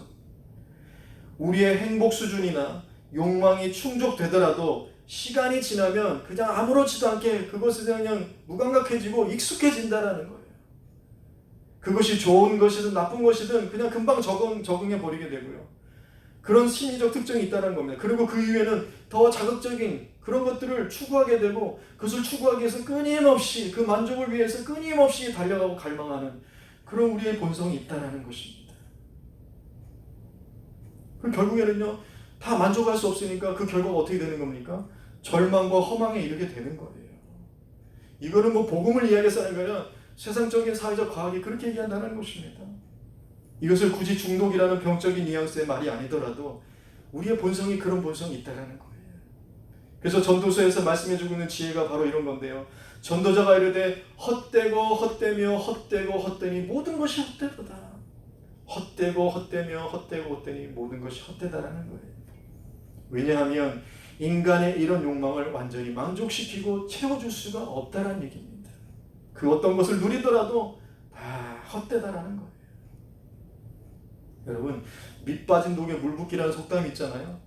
우리의 행복 수준이나 욕망이 충족되더라도 시간이 지나면 그냥 아무렇지도 않게 그것에 그냥 무감각해지고 익숙해진다라는 거예요. 그것이 좋은 것이든 나쁜 것이든 그냥 금방 적응해 버리게 되고요. 그런 심리적 특징이 있다는 겁니다. 그리고 그 이후에는 더 자극적인 그런 것들을 추구하게 되고 그것을 추구하기 위해서 끊임없이 그 만족을 위해서 끊임없이 달려가고 갈망하는 그런 우리의 본성이 있다는 것입니다. 그럼 결국에는요, 다 만족할 수 없으니까 그 결과가 어떻게 되는 겁니까? 절망과 허망에 이르게 되는 거예요. 이거는 뭐 복음을 이야기해서 하는 거냐, 세상적인 사회적 과학이 그렇게 얘기한다는 것입니다. 이것을 굳이 중독이라는 병적인 뉘앙스의 말이 아니더라도 우리의 본성이 그런 본성이 있다는 거예요. 그래서 전도서에서 말씀해주고 있는 지혜가 바로 이런 건데요. 전도자가 이르되 헛되고 헛되며 헛되고 헛되니 모든 것이 헛되도다. 헛되고 헛되며 헛되고 헛되니 모든 것이 헛되다라는 거예요. 왜냐하면 인간의 이런 욕망을 완전히 만족시키고 채워줄 수가 없다라는 얘기입니다. 그 어떤 것을 누리더라도 다 헛되다라는 거예요. 여러분, 밑 빠진 독에 물 붓기라는 속담이 있잖아요.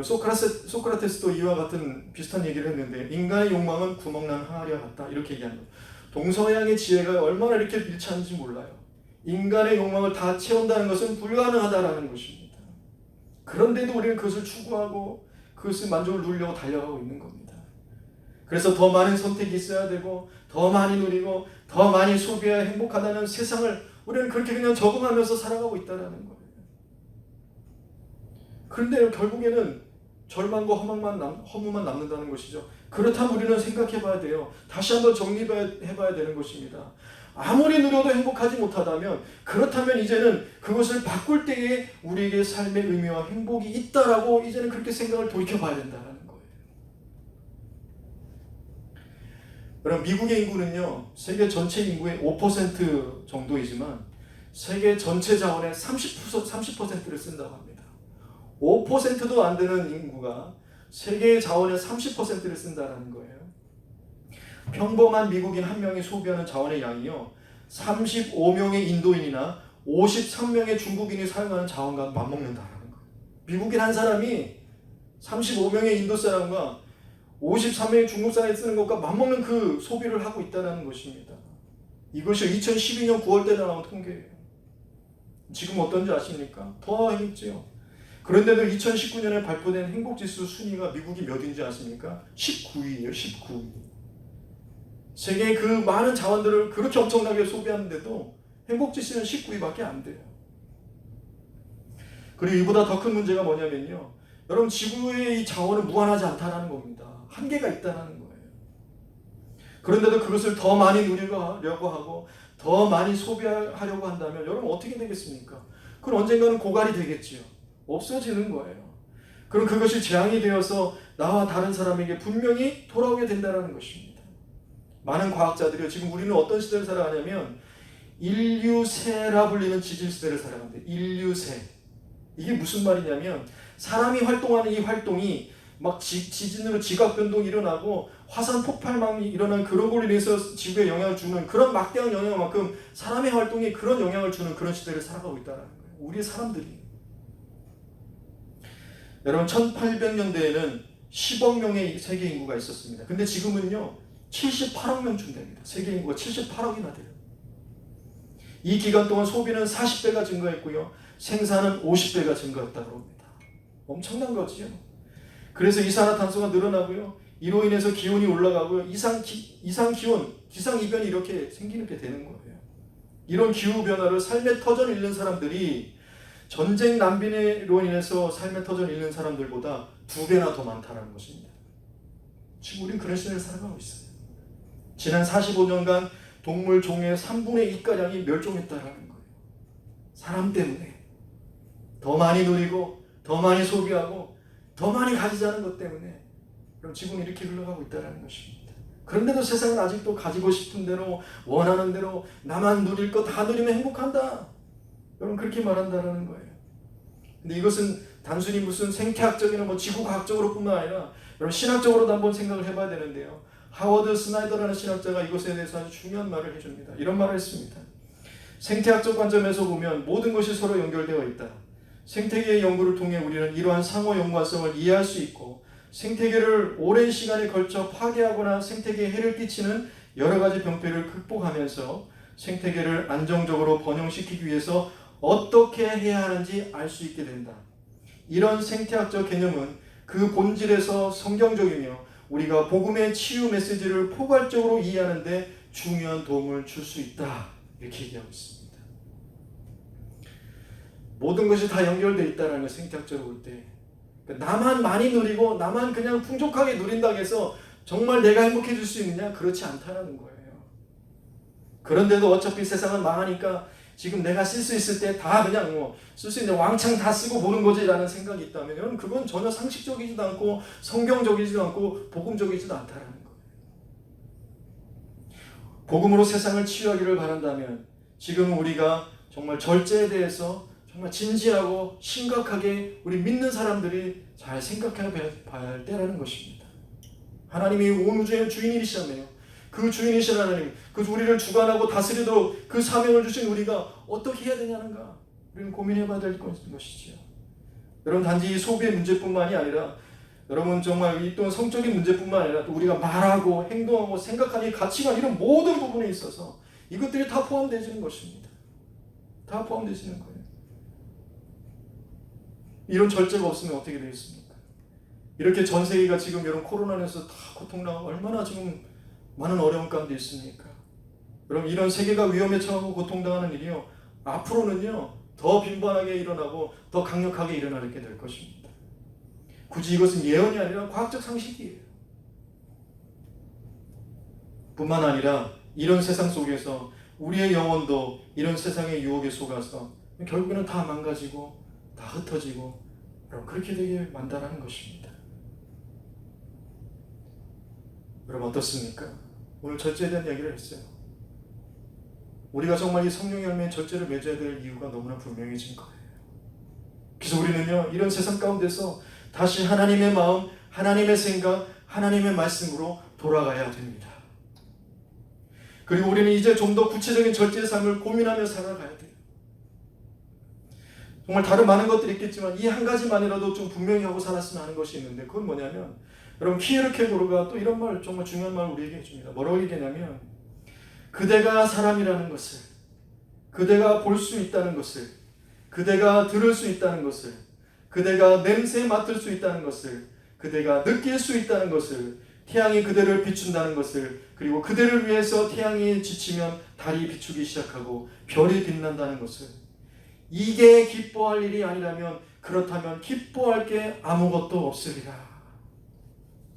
소크라테스도 이와 같은 비슷한 얘기를 했는데 인간의 욕망은 구멍난 항아리와 같다 이렇게 얘기합니다. 동서양의 지혜가 얼마나 이렇게 일치하는지 몰라요. 인간의 욕망을 다 채운다는 것은 불가능하다라는 것입니다. 그런데도 우리는 그것을 추구하고 그것을 만족을 누리려고 달려가고 있는 겁니다. 그래서 더 많은 선택이 있어야 되고 더 많이 누리고 더 많이 소비해야 행복하다는 세상을 우리는 그렇게 그냥 적응하면서 살아가고 있다는 거예요. 그런데 결국에는 절망과 허무만 남는다는 것이죠. 그렇다면 우리는 생각해 봐야 돼요. 다시 한번 정리해 봐야 되는 것입니다. 아무리 누려도 행복하지 못하다면 그렇다면 이제는 그것을 바꿀 때에 우리에게 삶의 의미와 행복이 있다라고 이제는 그렇게 생각을 돌이켜 봐야 된다는 거예요. 그럼 미국의 인구는요, 세계 전체 인구의 5% 정도이지만 세계 전체 자원의 30%를 쓴다고 합니다. 5%도 안 되는 인구가 세계의 자원의 30%를 쓴다는 거예요. 평범한 미국인 한 명이 소비하는 자원의 양이요, 35명의 인도인이나 53명의 중국인이 사용하는 자원과 맞먹는다는 거예요. 미국인 한 사람이 35명의 인도 사람과 53명의 중국 사람이 쓰는 것과 맞먹는 그 소비를 하고 있다는 것입니다. 이것이 2012년 9월 때 나온 통계예요. 지금 어떤지 아십니까? 더 행복지요. 그런데도 2019년에 발표된 행복지수 순위가 미국이 몇인지 아십니까? 19위예요. 19위. 세계의 그 많은 자원들을 그렇게 엄청나게 소비하는데도 행복지수는 19위밖에 안 돼요. 그리고 이보다 더 큰 문제가 뭐냐면요, 여러분, 지구의 이 자원은 무한하지 않다는 겁니다. 한계가 있다는 거예요. 그런데도 그것을 더 많이 누리려고 하고 더 많이 소비하려고 한다면 여러분 어떻게 되겠습니까? 그럼 언젠가는 고갈이 되겠지요. 없어지는 거예요. 그럼 그것이 재앙이 되어서 나와 다른 사람에게 분명히 돌아오게 된다는 것입니다. 많은 과학자들이 지금 우리는 어떤 시대를 살아가냐면 인류새라 불리는 지질시대를 살아간대. 인류새. 이게 무슨 말이냐면 사람이 활동하는 이 활동이 막 지진으로 지각 변동이 일어나고 화산 폭발망이 일어난 그런 걸로 인해서 지구에 영향을 주는 그런 막대한 영향만큼 사람의 활동이 그런 영향을 주는 그런 시대를 살아가고 있다는 거예요. 우리 사람들이. 여러분, 1800년대에는 10억 명의 세계 인구가 있었습니다. 근데 지금은요 78억 명쯤 됩니다. 세계 인구가 78억이나 돼요. 이 기간 동안 소비는 40배가 증가했고요, 생산은 50배가 증가했다고 합니다. 엄청난 거지요. 그래서 이산화탄소가 늘어나고요, 이로 인해서 기온이 올라가고요, 이상기온, 기상이변이 이렇게 생기게 되는 거예요. 이런 기후변화를 삶의 터전을 잃는 사람들이 전쟁 난민으로 인해서 삶의 터전을 잃는 사람들보다 2배나 더 많다는 것입니다. 지금 우리는 그런 시대를 살아가고 있어요. 지난 45년간 동물 종의 3분의 2가량이 멸종했다는 거예요. 사람 때문에. 더 많이 누리고 더 많이 소비하고 더 많이 가지자는 것 때문에 그럼 지구는 이렇게 흘러가고 있다는 것입니다. 그런데도 세상은 아직도 가지고 싶은 대로 원하는 대로 나만 누릴 거 다 누리면 행복한다, 여러분 그렇게 말한다는 거예요. 근데 이것은 단순히 무슨 생태학적이나 뭐 지구과학적으로 뿐만 아니라 여러분 신학적으로도 한번 생각을 해봐야 되는데요, 하워드 스나이더라는 신학자가 이것에 대해서 아주 중요한 말을 해줍니다. 이런 말을 했습니다. 생태학적 관점에서 보면 모든 것이 서로 연결되어 있다. 생태계 연구를 통해 우리는 이러한 상호 연관성을 이해할 수 있고 생태계를 오랜 시간에 걸쳐 파괴하거나 생태계에 해를 끼치는 여러 가지 병폐를 극복하면서 생태계를 안정적으로 번영시키기 위해서 어떻게 해야 하는지 알 수 있게 된다. 이런 생태학적 개념은 그 본질에서 성경적이며 우리가 복음의 치유 메시지를 포괄적으로 이해하는 데 중요한 도움을 줄 수 있다. 이렇게 얘기하고 있습니다. 모든 것이 다 연결되어 있다는 걸 생태학적으로 볼 때 나만 많이 누리고 나만 그냥 풍족하게 누린다고 해서 정말 내가 행복해질 수 있느냐? 그렇지 않다는 거예요. 그런데도 어차피 세상은 망하니까 지금 내가 쓸 수 있을 때 다 그냥 쓸 수 있는 왕창 다 쓰고 보는 거지 라는 생각이 있다면 그건 전혀 상식적이지도 않고 성경적이지도 않고 복음적이지도 않다는 거예요. 복음으로 세상을 치유하기를 바란다면 지금 우리가 정말 절제에 대해서 정말 진지하고 심각하게 우리 믿는 사람들이 잘 생각해 봐야 할 때라는 것입니다. 하나님이 온 우주의 주인이시잖아요. 그 주인이신 하나님, 그 우리를 주관하고 다스리도록 그 사명을 주신 우리가 어떻게 해야 되냐는가 우리는 고민해 봐야 될 것이지요. 여러분 단지 소비의 문제뿐만이 아니라 여러분 정말 이 또한 성적인 문제뿐만 아니라 또 우리가 말하고 행동하고 생각하는 가치관 이런 모든 부분에 있어서 이것들이 다 포함되지는 것입니다. 다 포함되시는 거예요. 이런 절제가 없으면 어떻게 되겠습니까? 이렇게 전 세계가 지금 이런 코로나에서 다 고통당하고 얼마나 지금 많은 어려움 가운데 있습니까? 여러분 이런 세계가 위험에 처하고 고통당하는 일이요 앞으로는요 더 빈번하게 일어나고 더 강력하게 일어나게 될 것입니다. 굳이 이것은 예언이 아니라 과학적 상식이에요. 뿐만 아니라 이런 세상 속에서 우리의 영혼도 이런 세상의 유혹에 속아서 결국에는 다 망가지고 다 흩어지고 그렇게 되게 만다라는 것입니다. 여러분 어떻습니까? 오늘 절제에 대한 이야기를 했어요. 우리가 정말 이 성령의 열매의 절제를 맺어야 될 이유가 너무나 분명해진 거예요. 그래서 우리는요 이런 세상 가운데서 다시 하나님의 마음, 하나님의 생각, 하나님의 말씀으로 돌아가야 됩니다. 그리고 우리는 이제 좀 더 구체적인 절제의 삶을 고민하며 살아가야 돼요. 정말 다른 많은 것들이 있겠지만 이 한 가지만이라도 좀 분명히 하고 살았으면 하는 것이 있는데 그건 뭐냐면 여러분 키에르케고르가 또 이런 말 정말 중요한 말을 우리에게 해줍니다. 뭐라고 얘기하냐면 그대가 사람이라는 것을 그대가 볼 수 있다는 것을 그대가 들을 수 있다는 것을 그대가 냄새 맡을 수 있다는 것을 그대가 느낄 수 있다는 것을 태양이 그대를 비춘다는 것을 그리고 그대를 위해서 태양이 지치면 달이 비추기 시작하고 별이 빛난다는 것을 이게 기뻐할 일이 아니라면 그렇다면 기뻐할 게 아무것도 없으리라.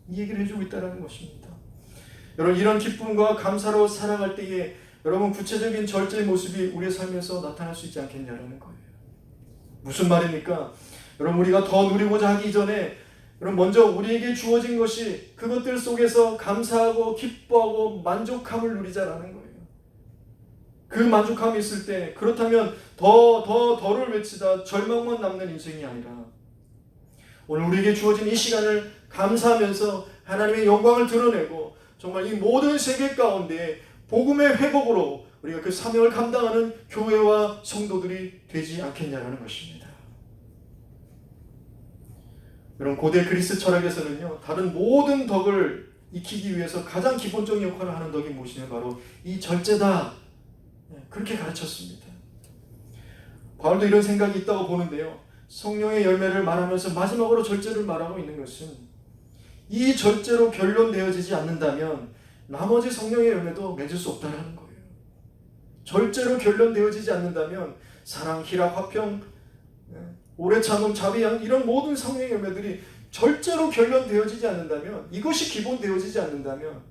이 얘기를 해주고 있다는 것입니다. 여러분 이런 기쁨과 감사로 살아갈 때에 여러분 구체적인 절제의 모습이 우리의 삶에서 나타날 수 있지 않겠냐라는 거예요. 무슨 말입니까? 여러분 우리가 더 누리고자 하기 전에 여러분 먼저 우리에게 주어진 것이 그것들 속에서 감사하고 기뻐하고 만족함을 누리자라는 거예요. 그 만족함이 있을 때 그렇다면 더를 외치다 절망만 남는 인생이 아니라 오늘 우리에게 주어진 이 시간을 감사하면서 하나님의 영광을 드러내고 정말 이 모든 세계 가운데 복음의 회복으로 우리가 그 사명을 감당하는 교회와 성도들이 되지 않겠냐라는 것입니다. 여러분 고대 그리스 철학에서는요 다른 모든 덕을 익히기 위해서 가장 기본적인 역할을 하는 덕이 무엇이냐 바로 이 절제다. 그렇게 가르쳤습니다. 바울도 이런 생각이 있다고 보는데요. 성령의 열매를 말하면서 마지막으로 절제를 말하고 있는 것은 이 절제로 결론되어지지 않는다면 나머지 성령의 열매도 맺을 수 없다는 거예요. 절제로 결론되어지지 않는다면 사랑, 희락, 화평, 오래 참음, 자비양 이런 모든 성령의 열매들이 절제로 결론되어지지 않는다면 이것이 기본되어지지 않는다면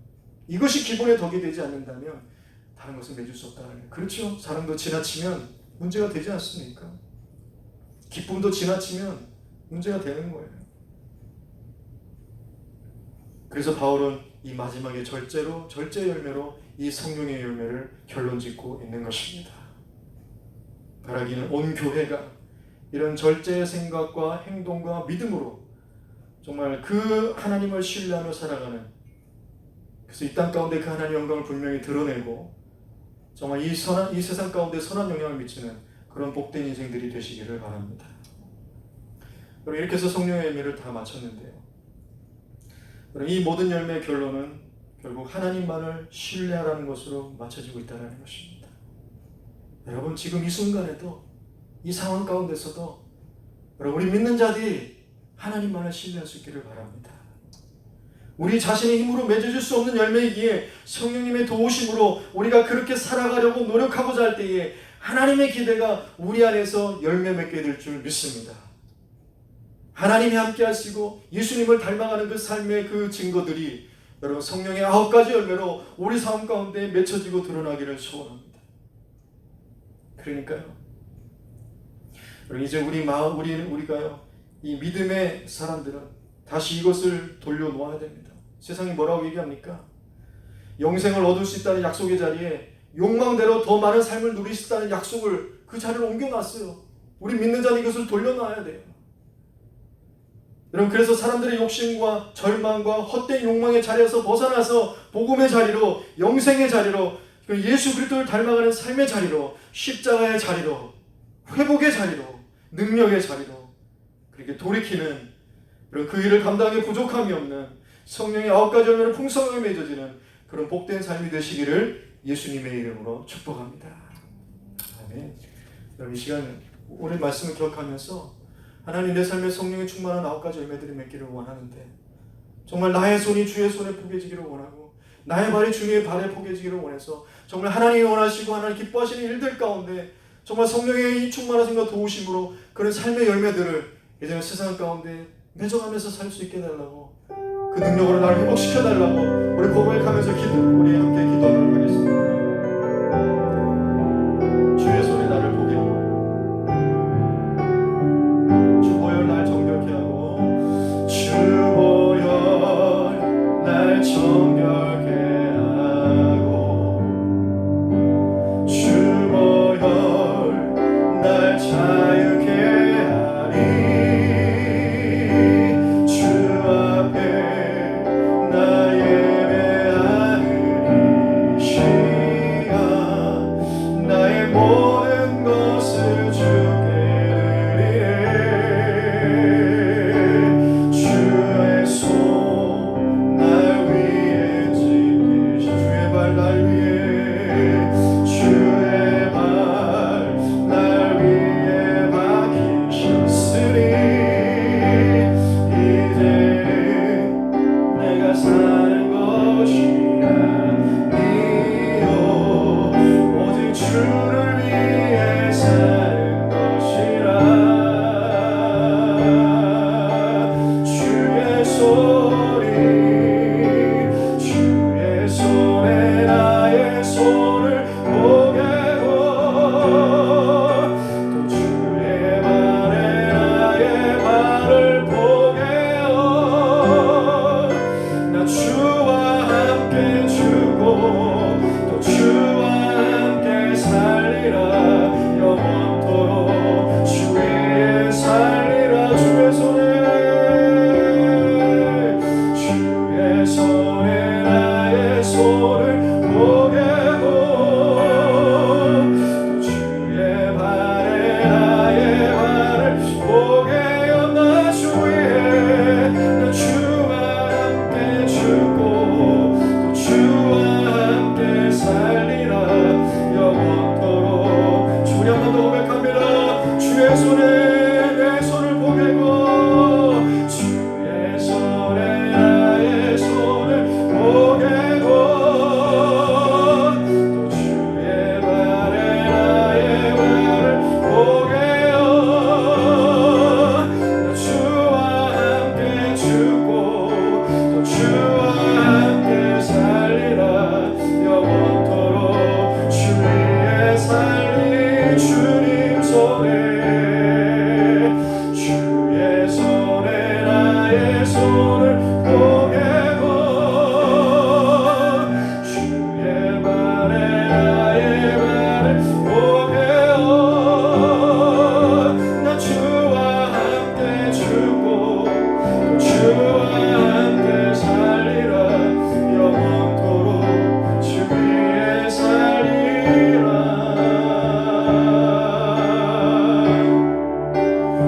이것이 기본의 덕이 되지 않는다면 다른 것은 맺을 수 없다는 거예요. 그렇죠? 사랑도 지나치면 문제가 되지 않습니까? 기쁨도 지나치면 문제가 되는 거예요. 그래서 바울은 이 마지막에 절제 열매로 이 성령의 열매를 결론짓고 있는 것입니다. 바라기는 온 교회가 이런 절제의 생각과 행동과 믿음으로 정말 그 하나님을 신뢰하며 살아가는 그래서 이 땅 가운데 그 하나님의 영광을 분명히 드러내고 정말 이 세상 가운데 선한 영향을 미치는 그런 복된 인생들이 되시기를 바랍니다. 여러분, 이렇게 해서 성령의 열매를 다 마쳤는데요, 여러분, 이 모든 열매의 결론은 결국 하나님만을 신뢰하라는 것으로 맞춰지고 있다는 것입니다. 여러분, 지금 이 순간에도, 이 상황 가운데서도 여러분, 우리 믿는 자들이 하나님만을 신뢰할 수 있기를 바랍니다. 우리 자신의 힘으로 맺어질 수 없는 열매이기에 성령님의 도우심으로 우리가 그렇게 살아가려고 노력하고자 할 때에 하나님의 기대가 우리 안에서 열매 맺게 될 줄 믿습니다. 하나님이 함께 하시고 예수님을 닮아가는 그 삶의 그 증거들이 여러분, 성령의 9가지 열매로 우리 삶 가운데 맺혀지고 드러나기를 소원합니다. 그러니까요, 여러분, 이제 우리가요, 이 믿음의 사람들은 다시 이것을 돌려놓아야 됩니다. 세상이 뭐라고 얘기합니까? 영생을 얻을 수 있다는 약속의 자리에 욕망대로 더 많은 삶을 누릴 수 있다는 약속을 그 자리를 옮겨놨어요. 우리 믿는 자는 이것을 돌려놔야 돼요. 여러분, 그래서 사람들의 욕심과 절망과 헛된 욕망의 자리에서 벗어나서 복음의 자리로, 영생의 자리로, 예수 그리스도를 닮아가는 삶의 자리로, 십자가의 자리로, 회복의 자리로, 능력의 자리로 그렇게 돌이키는, 그런 그 일을 감당하기 부족함이 없는 성령의 9가지 열매를 풍성하게 맺어지는 그런 복된 삶이 되시기를 예수님의 이름으로 축복합니다. 아멘. 여러분, 이 시간 오늘 말씀을 기억하면서 하나님, 내 삶에 성령의 충만한 9가지 열매들이 맺기를 원하는데, 정말 나의 손이 주의 손에 포개지기를 원하고 나의 발이 주의 발에 포개지기를 원해서 정말 하나님이 원하시고 하나님 기뻐하시는 일들 가운데 정말 성령의 이 충만하심과 도우심으로 그런 삶의 열매들을 이제 세상 가운데 맺어가면서 살 수 있게 해달라고, 그 능력으로 나를 회복시켜달라고 우리 고백하면서 우리 함께 기도하도록 하겠습니다. 주의 손에 나를 포개고 주 보혈 날 정결케 하고, 주 보혈 날 정결케 하고, 주 보혈 날 자유케 하리.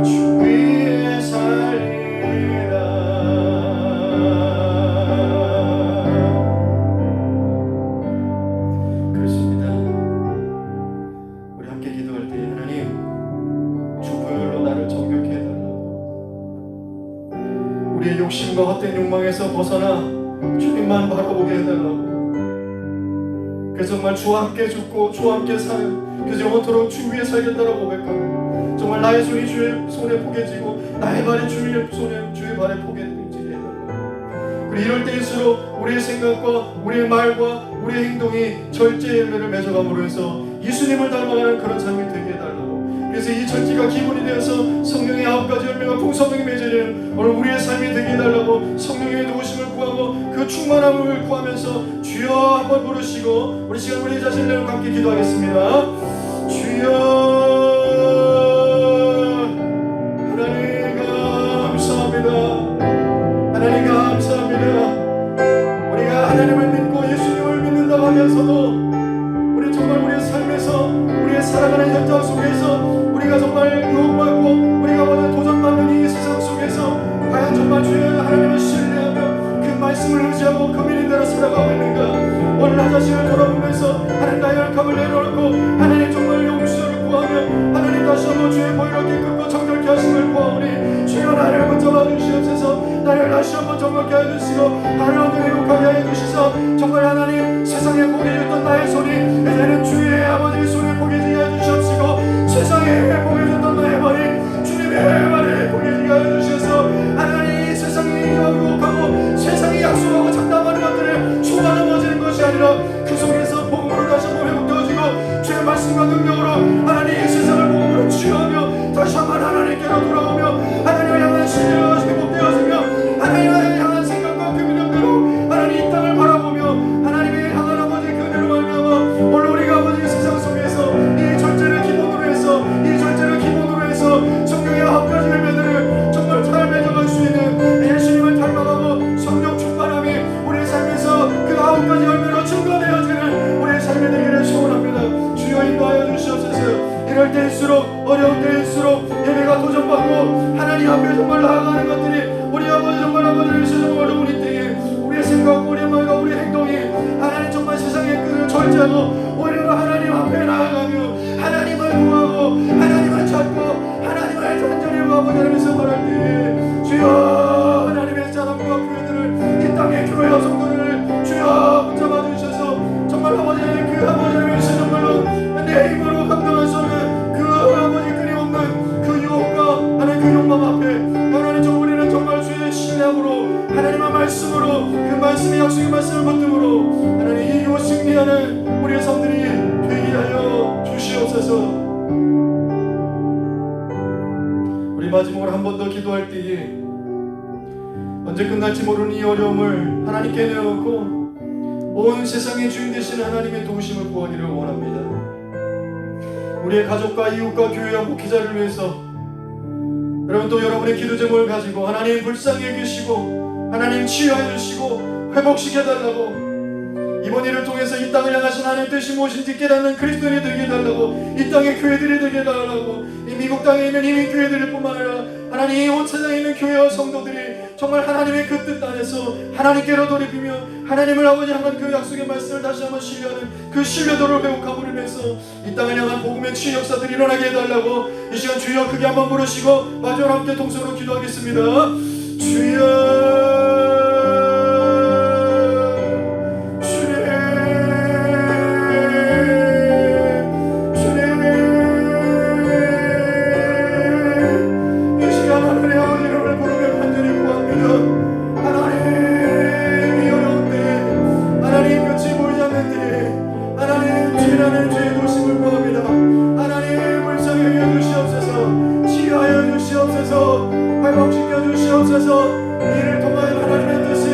주 위에 헛된 욕망에서 벗어나 주님만 바라보게 해달라고. 그래서 정말 주와 함께 죽고 주와 함께 사는, 그래서 영원토록 주 위에 살겠다라고 고백하고, 정말 나의 손이 주의 손에 포개지고 나의 발이 주의 발에 포개지게 해달라고. 그리고 이럴 때일수록 우리의 생각과 우리의 말과 우리의 행동이 절제 열매를 맺어감으로 해서 예수님을 닮아가는 그런 삶이 되게 해달라고. 그래서 이 절제가 기본이 되어서 성령의 9가지 열매가 풍성하게 맺어지는 오늘 우리의 삶이 되게 해달라고 성령의 도우심을 구하고 그 충만함을 구하면서 주여 한번 부르시고 우리 시간 우리 자신을 함께 기도하겠습니다. 주여 하나님 감사합니다. 하나님 감사합니다. 우리가 하나님을 믿고 예수님을 믿는다고 하면서도 우리 정말 우리의 삶에서 우리의 살아가는 현장 속에서 우리가 정말 유혹받고 우리가 먼저 도전받는 이 세상 속에서 과연 정말 주여 하나님을 신뢰하며 그 말씀을 의지하고 그 믿음대로 살아가고 있는가. 오늘 나 자신을 돌아보면서 하나님 나의 약함을 내려놓고 하나님 정말 용서를 구하며 하나님 다시 한번 주의 보혈을 깨끗고 정결케 하심을 구하오니 주여 나를 붙잡아 주시옵소서. 나를 다시 한번 정결케 해주시고 나를 오늘 행복하게 해주시소. 정말 하나님 세상에 포개졌던 나의 손이 이제는 주의 아버지의 손에 포개지게 해주시옵시고 세상에 포개졌던 나의 발이 주님의 발에 포개지게 해주셔서 하나님 세상이 유혹하고 세상이 약속하고 장담하는 것들을 속아 넘어지는 것이 아니라 그 속에서 복음으로 다시 한번 회복되어지고 주의 말씀과 능력으로 하나님 이 세상을 복음으로 치유하며 다시 한번 하나님께로 돌아오며 하나님을 향한 신뢰가 회복되어지며 하나님을 향한 생각과 그 믿음대로 하나님 이 땅을 바라보며 하나님을 향한 아버지 그대로 말미암아 오늘 우리가 아버지 세상 속에서 이 절제를 기본으로 해서 성령의 9가지 열매들을 정말 잘 맺어갈 수 있는 예수님을 닮아가고 성령 충만함이 우리의 삶에서 그 9가지 열매로 증거되어지는 우리의 삶이 되기를 소원합니다. 주여 인도하여 주시옵소서. 이럴 때일수록 어려운 때일수록 예배가 도전받고 하나님 앞에 정말 나아가는 것들이 우리 아버지 정말 아버지를 세상 어려운 이 때에 우리의 생각과 우리의 말과 우리의 행동이 하나님 정말 세상의 끈을 절제하고 오히려 하나님 앞에 나아가며 하나님을 구하고 하나님을 찾고 하나님을 간절히 아버지를 바랄 때에 주여 하나님의 사람과 교회들을 이 땅의 교회 여성들을 주여 붙잡아 주셔서 정말 아버지의 그 아버지를 위해서 정말로 내 힘으로 감당할 수 없는 그 아버지 끊임없는 그 유혹과 하나님 그 욕망 앞에 하나님 정 우리는 정말 주의 신뢰함으로 하나님의 말씀으로 그 말씀의 약속의 말씀을 붙들므로 하나님 이기고 승리하는 우리의 삶들이 되게 하여 주시옵소서. 우리 마지막으로 한 번 더 기도할 때에 언제 끝날지 모르는 이 어려움을 하나님께 내어놓고 온 세상의 주인 되시는 하나님의 도우심을 구하기를 원합니다. 우리의 가족과 이웃과 교회와 목회자를 위해서 여러분 또 여러분의 기도 제목을 가지고 하나님 불쌍히 여기시고 하나님 치유해 주시고 회복시켜달라고 이번 일을 통해서 이 땅을 향하신 하나님 뜻이 무엇인지 깨닫는 그리스도인이 되게 해달라고 이 땅의 교회들이 되게 해달라고 이 미국 땅에 있는 이민교회들 뿐만 아니라 하나님 온 세상에 있는 교회와 성도들이 정말 하나님의 그 뜻 안에서 하나님께로 돌이키며 하나님을 아버지 향한 그 약속의 말씀을 다시 한번 신뢰하는 그 신뢰도를 회복함으로 인해서 이 땅을 향한 복음의 치유 역사들이 일어나게 해달라고 이 시간 주여 크게 한번 부르시고 마지막으로 함께 동성으로 기도하겠습니다. 주여 이를 통한 하나님의 뜻이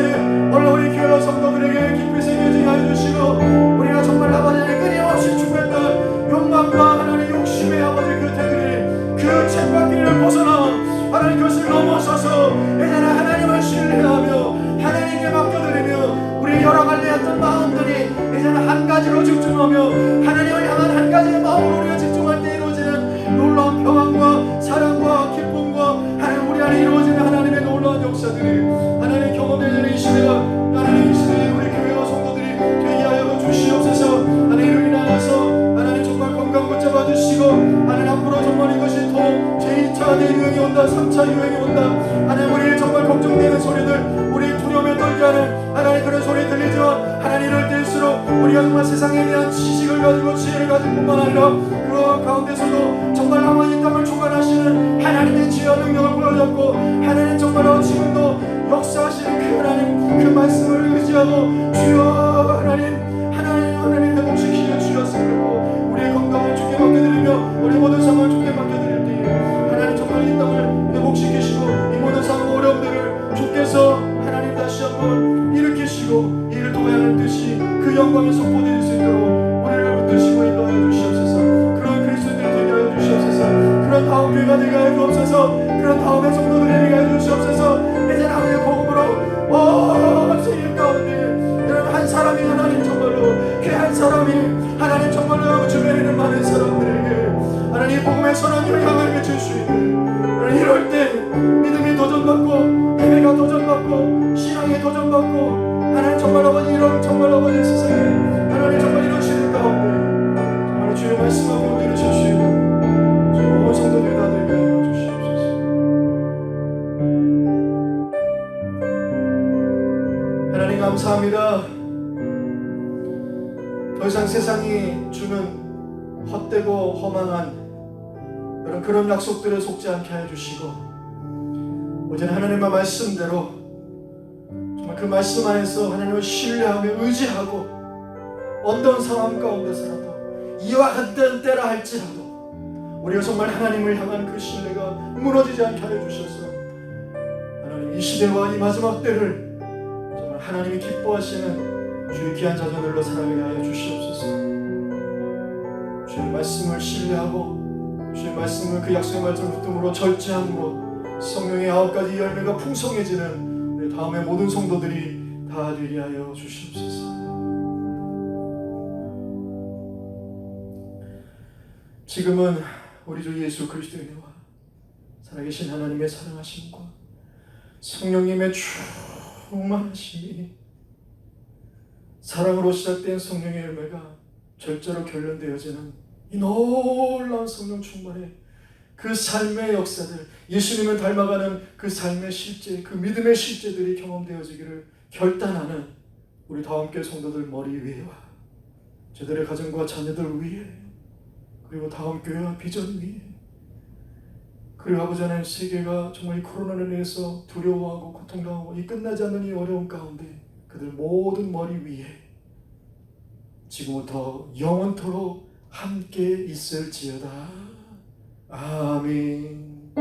오늘 우리 교회 성도들에게 깊이 새겨지게 해주시고 우리가 정말 아버지를 끊임없이 추구했던 욕망과 하나님의 욕심의 아버지 그 태들이 그 쳇바퀴를 벗어나 하나님 그것을 넘어서서 이제는 하나님을 신뢰하며 하나님께 맡겨드리며 우리 여러 갈래였던 마음들이 이제는 한 가지로 집중하며 하나님을 향한 한 가지의 마음으로 우리가 집중할 때 이루어지는 놀라운 평안과 사랑과 기쁨과 하나님 우리 안에 이루어지는 하나님의 놀라운 역사들이 하나님 경험되는 이 시대가 하나님 이 시대에 우리 교회와 성도들이 되게 하여 주시옵소서. 하나님을 인하여서 하나님 정말 건강 붙잡아 주시고 하나님 앞으로 정말 이것이 더 제2차 대유행이 온다 3차 유행이 온다 하나님 우리 정말 걱정되는 소리들 세상에 도전받고 하나님 정말 아버지 이런 정말 아버지 세상에 하나님 정말 이런 시대 가운데 정말 주의 말씀 앞에 우리를 주시고 주의 온 성도들이 다 되게 하여 주시옵소서. 하나님 감사합니다. 더 이상 세상이 주는 헛되고 허망한 그런 약속들에 속지 않게 하여 주시고 오직 하나님의 말씀대로 정말 그 말씀 안에서 하나님을 신뢰하며 의지하고 어떤 상황 가운데서라도 이와 같은 때라 할지라도 우리가 정말 하나님을 향한 그 신뢰가 무너지지 않게 하여 주셔서 하나님 이 시대와 이 마지막 때를 정말 하나님이 기뻐하시는 주의 귀한 자녀들로 살아가게 하여 주시옵소서. 주의 말씀을 신뢰하고 주의 말씀을 그 약속의 말씀을 붙듦으로 절제함으로 성령의 9가지 열매가 풍성해지는 우리 다음의 모든 성도들이 다 되게 하여 주시옵소서. 지금은 우리 주 예수 그리스도의 은혜와 살아계신 하나님의 사랑하심과 성령님의 충만하심이 사랑으로 시작된 성령의 열매가 절제로 결론되어지는 이 놀라운 성령 충만의 그 삶의 역사들, 예수님을 닮아가는 그 삶의 실제, 그 믿음의 실제들이 경험되어지기를 결단하는 우리 다음교회 성도들 머리 위에와 저들의 가정과 자녀들 위에 그리고 다음교회와 비전 위에 그리고 아버지 하나님 세계가 정말 이 코로나로 인해서 두려워하고 고통당하고 이 끝나지 않는 이 어려운 가운데 그들 모든 머리 위에 지금부터 영원토록 함께 있을지어다. 아멘.